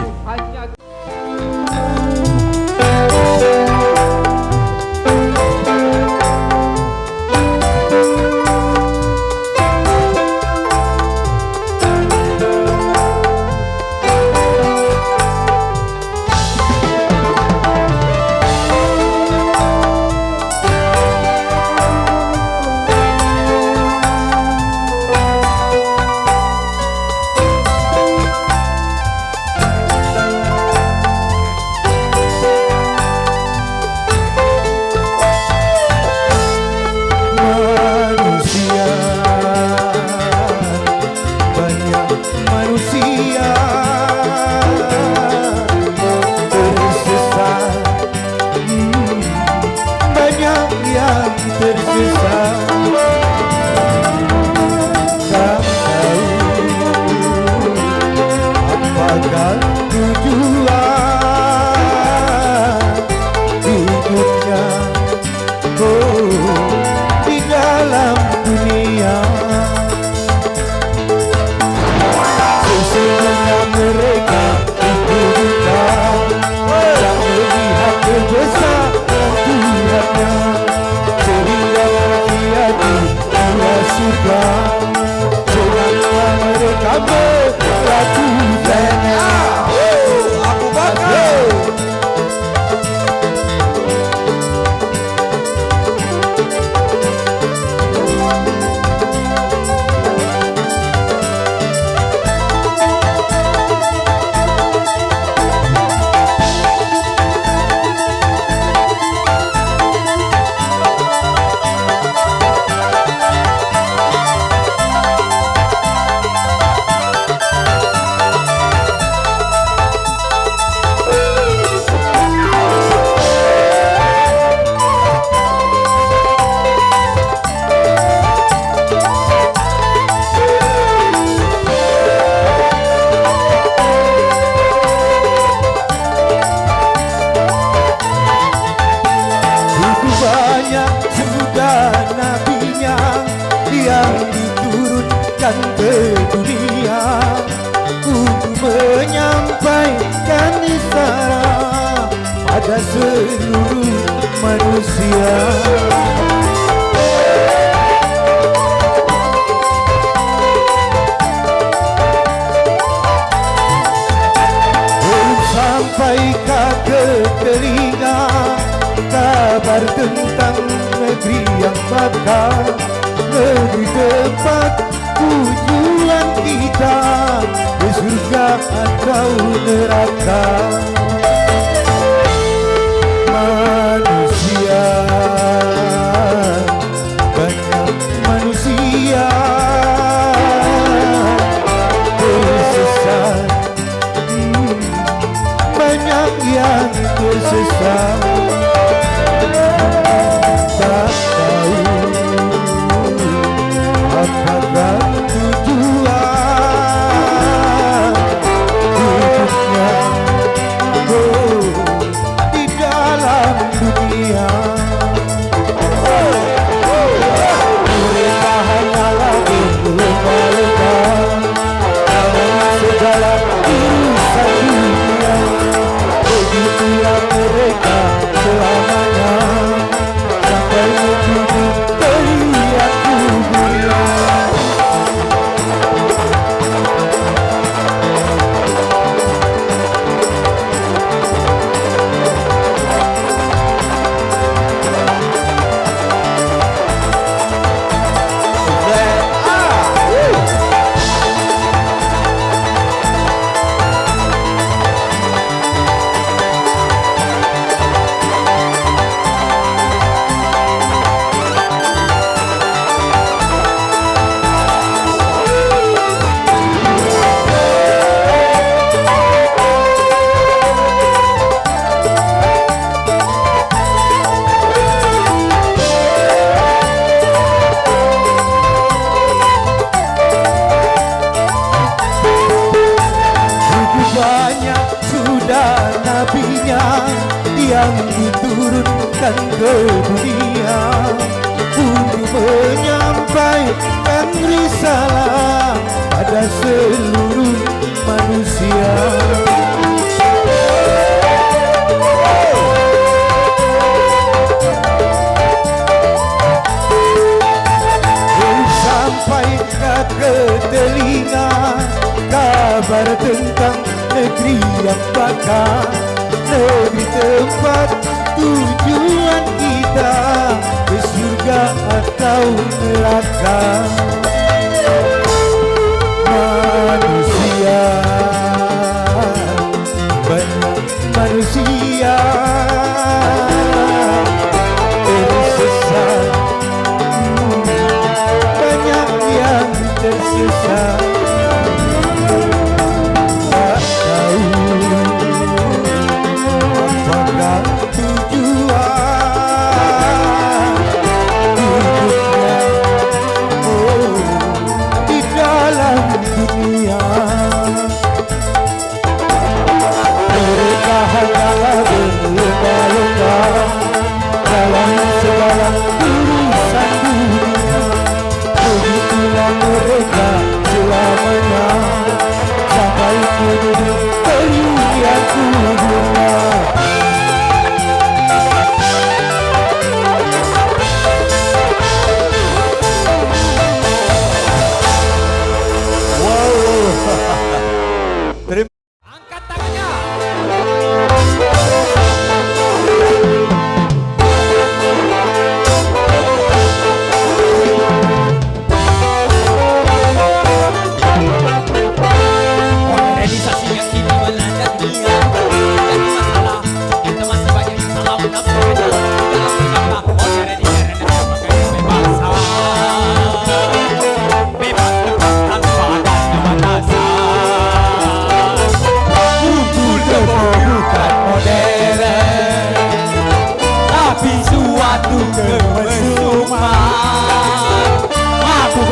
seluruh manusia. Sampai sampai ke telinga kabar tentang negeri yang bakal, negeri tempat tujuan kita, di surga atau neraka. Manusia, banyak manusia tersesat, banyak yang tersesat. Tak tahu apakah tujuan hidupnya, oh, di dalam dunia. Mereka hanyalah berlomba-lomba dalam segala urusan dunia. Begitulah mereka selamanya sampai ujung terlihat kuburnya. Banyak sudah nabinya yang diturunkan ke dunia untuk menyampaikan risalah pada seluruh manusia. Sampai ke telinga kabar tentang negeri yang bakal, negeri tempat tujuan kita, ke surga atau neraka. Manusia, banyak manusia tersesat, banyak yang tersesat. Tak tahu apakah tujuan hidupnya, oh, di dalam dunia. Mereka hanyalah berlomba-lomba dalam segala urusan dunia. Begitulah mereka selamanya sampai ujung terlihat kuburnya. Angkat tangannya. Organisasi yang kini melanda dunia jadi masalah. Kita masih banyak yang salah menafsirkannya dalam berkata modernisasi sebagai kebebasan. Bebas tanpa adanya batasan. Bukan modern, tapi suatu kemesuman. Mabuk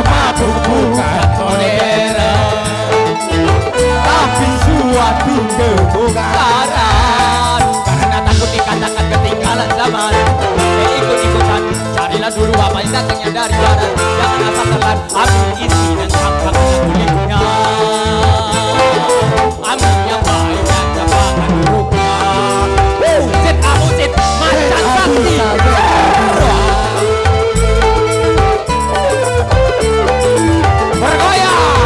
bukan modern, tapi suatu kebukaran. Karena takut dikatakan ketinggalan zaman, ikut-ikutan carilah dulu apa yang datangnya dari barat. Jangan asal telan, ambil isi dan camkan kulitnya. Ambil yang baik dan jangan buruknya. Sit amu sit macan sakti. Bergoyang.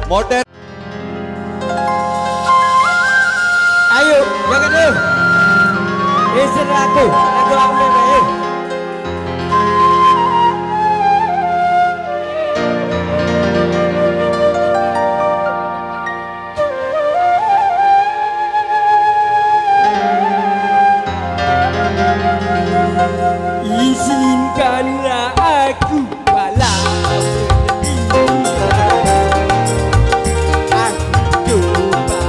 modern. Ayo, yang kedua. Listen lagu aku memang ayo. Izinkanlah aku walau aku coba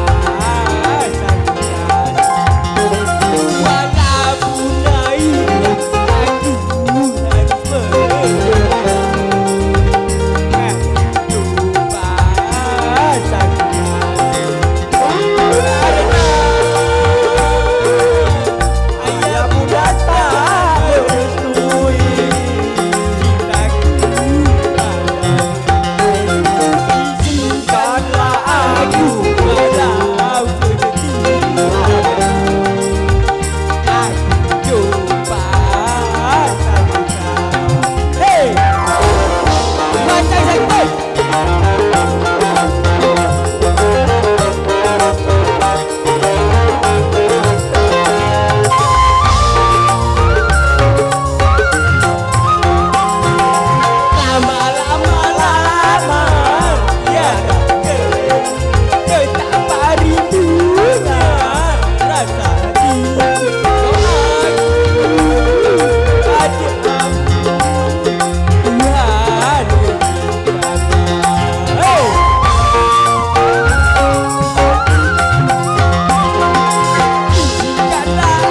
walaupun naik aku harus ayah muda tak merestui cintaku izinkanlah aku walau sedih aku coba hey macam sakit lama-lama ya betapa rindunya rasa hati ada Tuhan hey izinkanlah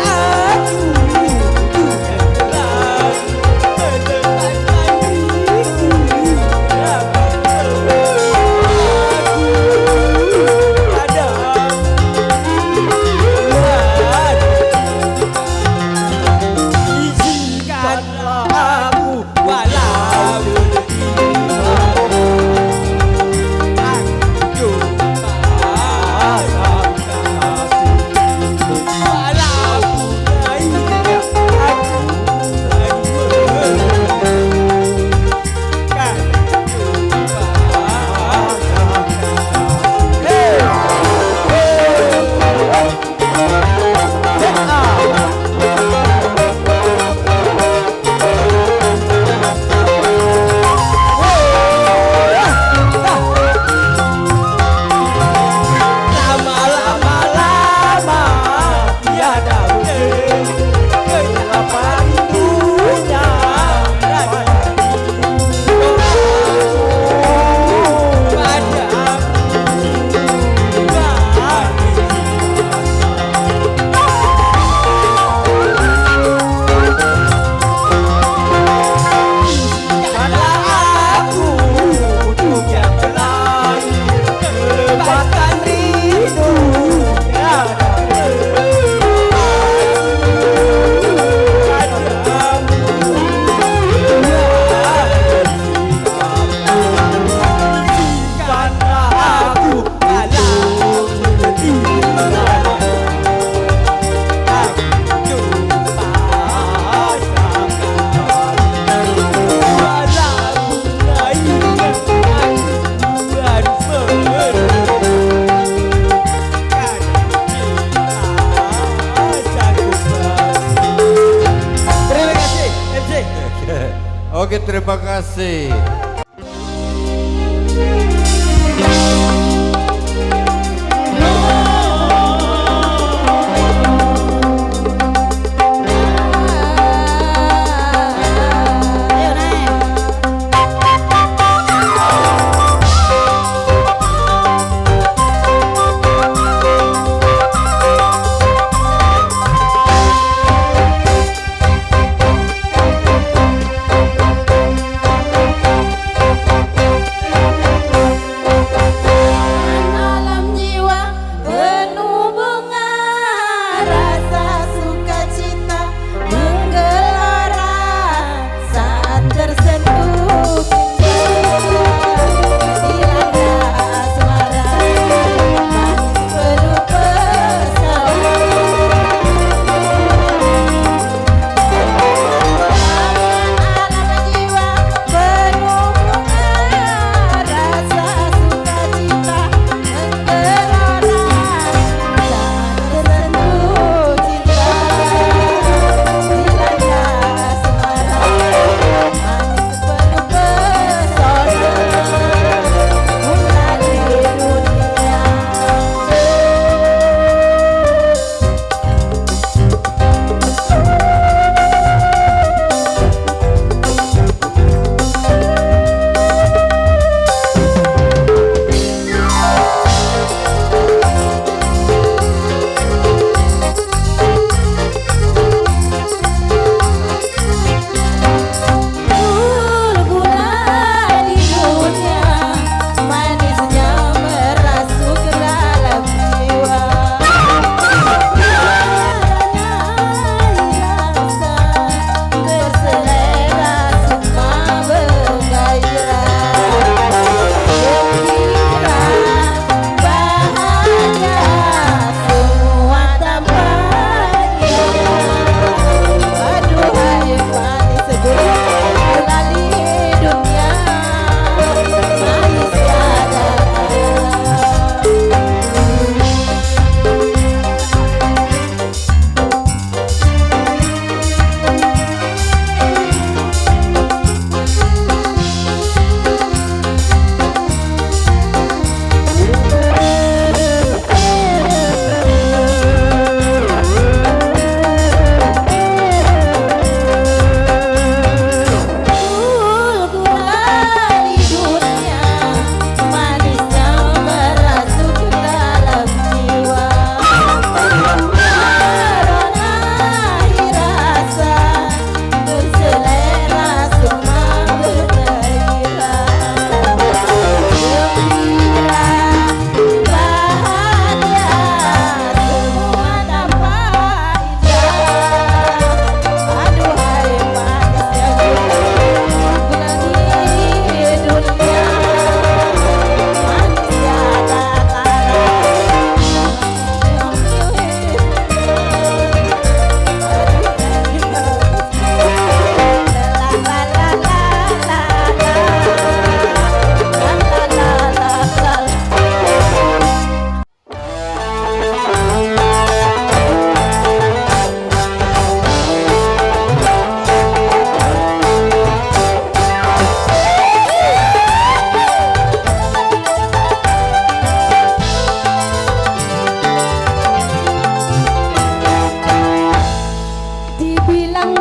aku menetapkan diriku izinkanlah aku walau aku coba walaupun naik lama-lama tiada betapa rindunya rasa izinkanlah aku untuk yang lain lepaskan rindu izinkanlah aku walau sedih aku coba walaupun naik aku harus terima kasih MC. Oke, terima kasih. Ayo naik.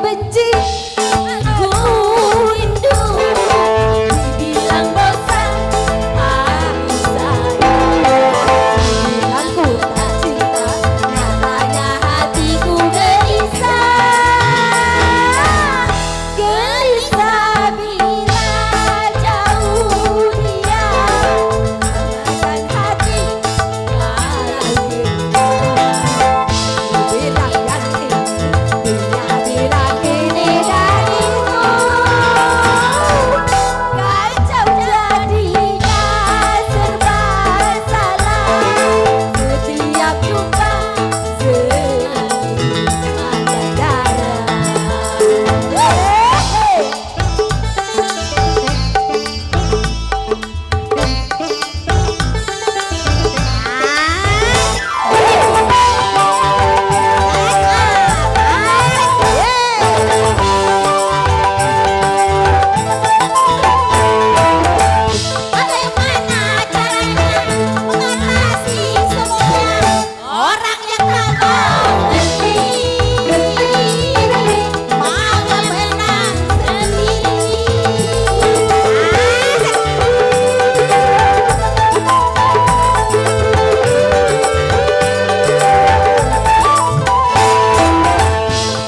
benci, aku rindu. Dibilang bosan, aku sayang. Dibilang ku tak cinta, nyatanya hatiku gelisah. Gelisah bila jauh dia, mengatakan hati bilang yang ini, dia bilang ini dan itu. Kacau jadinya serba salah. Setiap jumpa selalu ada darah. Bagaimana caranya mengatasi semua orang yang tak mau ngerti, malah menang sendiri.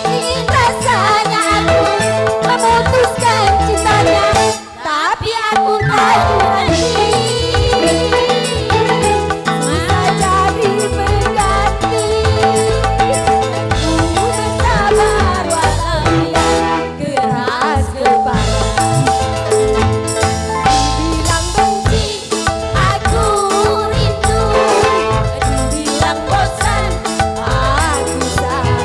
Ingin rasanya aku memutuskan cintanya, tapi aku tahu nanti susah cari pengganti. Aku bersabar walau dia keras kepala. Dibilang benci, aku rindu. Dibilang bosan, aku sayang.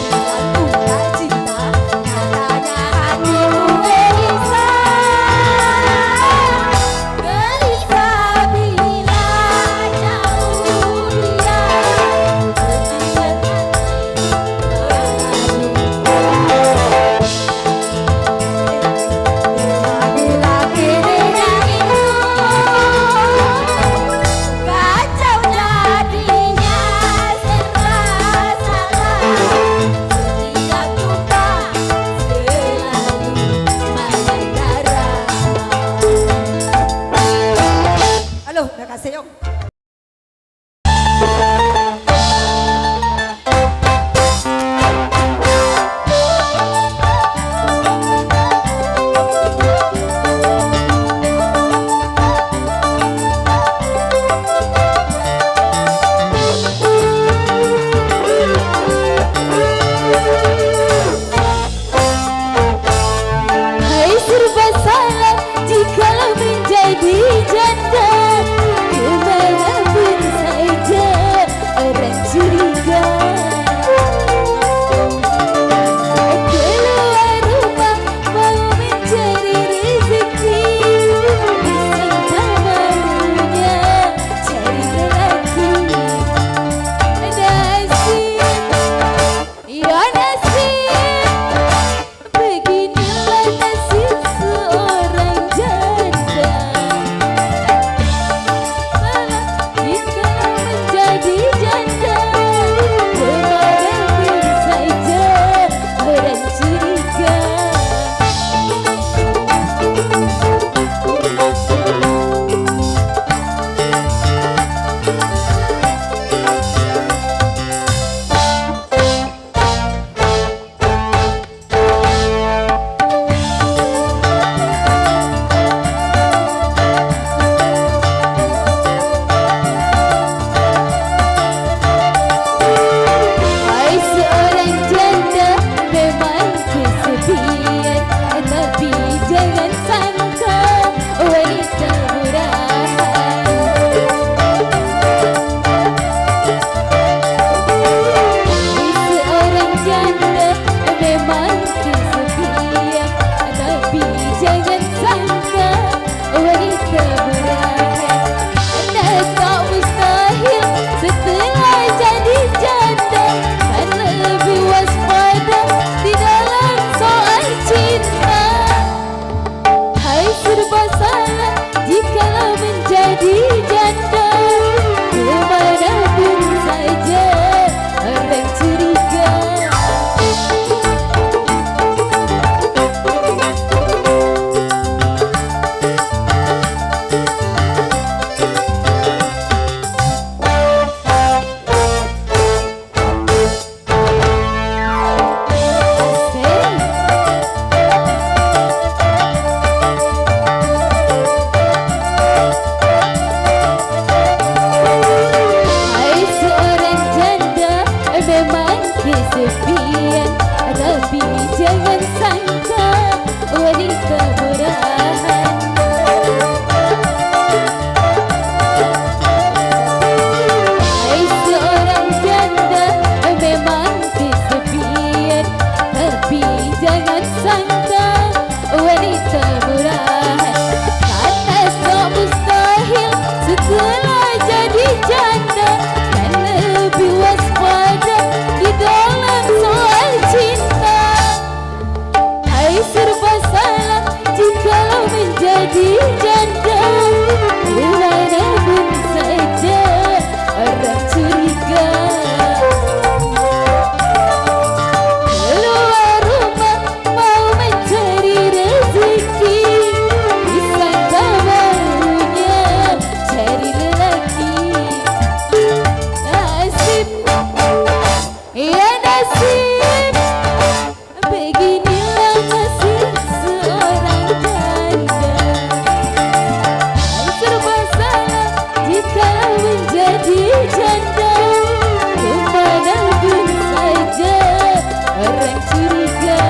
Dibilang ku tak cinta, nyatanya hatiku gelisah. Gelisah bila jauh dia, setiap bilang ini dan itu. Kacau jadinya serba salah. Setiap jumpa selalu mengandara. Halo, udah kasih yuk. Hai serba salah jikalau menjadi janda. Kemanapun saja orang curiga. Keluar rumah mau mencari rezeki, disangka barunya cari lelaki. Nasib, ya nasib, beginilah nasib seorang janda. Malah jika menjadi janda, kemanapun saja orang curiga. Tapi jangan sangka wanita murahan. Hai seorang janda memang kesepian, tapi jangan sangka wanita murahan. Kata tak mustahil setelah jadi janda, kan lebih waspada di dalam soal cinta. Hai serba salah jikalau menjadi janda, dimanapun saja orang curiga. Keluar rumah mau mencari rezeki, disangka barunya cari lelaki. Nasib, ya nasib, beginilah nasib seorang janda. Serba salah jika menjadi janda, kemanapun saja orang curiga.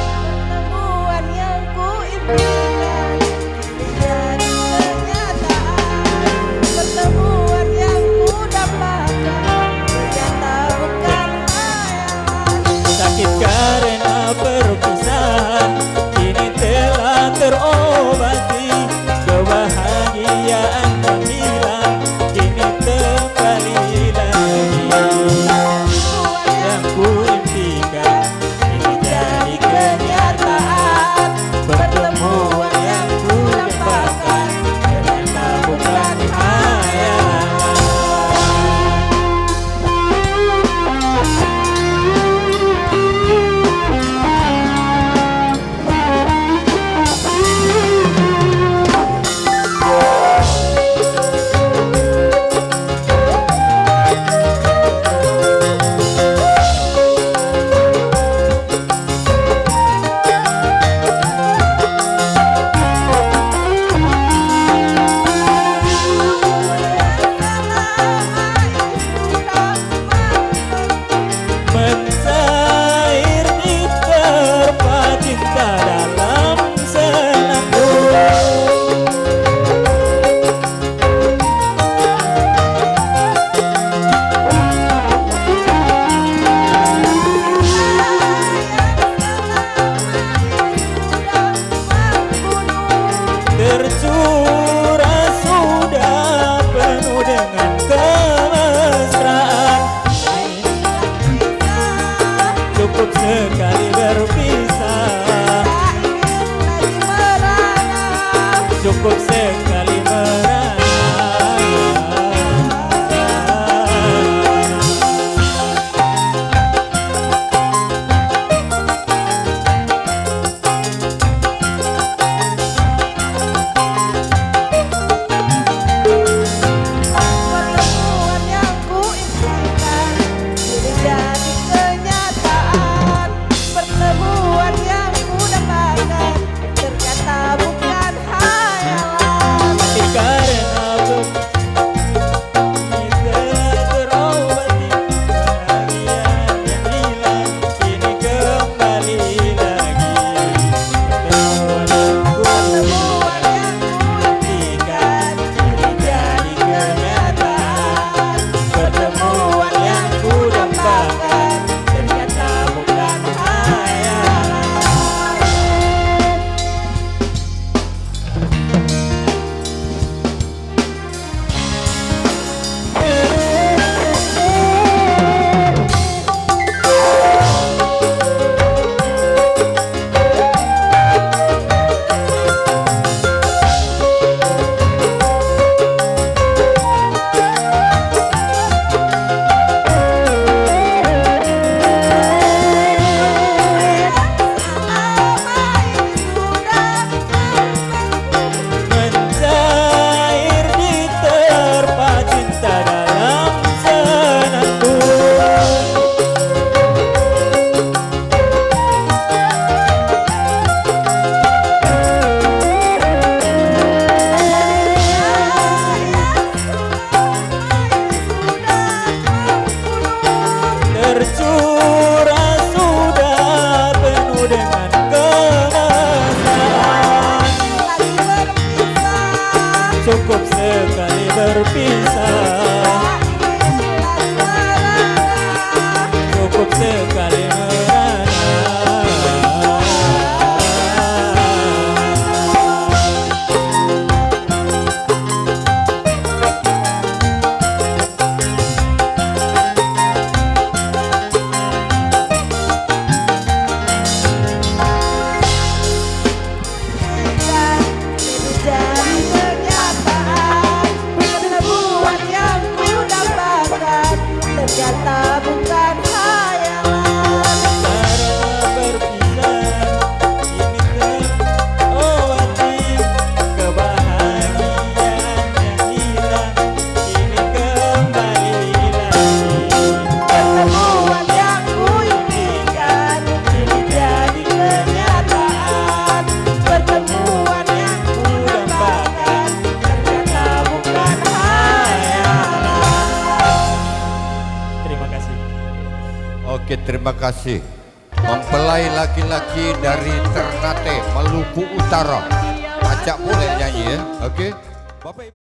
Pertemuan yang kuimpikan jadi kenyataan. Pertemuan yang kudambakan ternyata bukan hayalan. Sakit karena perpisahan kini telah terobati. Kebahagiaan yang hilang kini kembali lagi. Yang kuimpikan kini jadi kenyataan. Pertemuan yang kudambakan ternyata bukan hayalan. Mencair di terpa cinta dalam senandung. Tercurah sudah penuh dengan kemesraan. Cukup sekali berpisah, cukup sekali merana. Pertemuan yang kuimpikan kini jadi kenyataan. Pertemuan yang kudambakan ternyata bukan hayalan. cukup sekali berpisah, cukup sekali merana. Ternyata bukan hayalan. Karena berpisah ini terobati, kebahagiaan yang hilang ini kembali lagi. Pertemuan yang kuimpikan kini jadi kenyataan. Pertemuan yang kudambakan ternyata bukan hayalan. Terima kasih. Oke, terima kasih. Mempelai laki-laki dari Ternate, Maluku Utara. Ajak boleh nyanyi ya. Oke. Bapak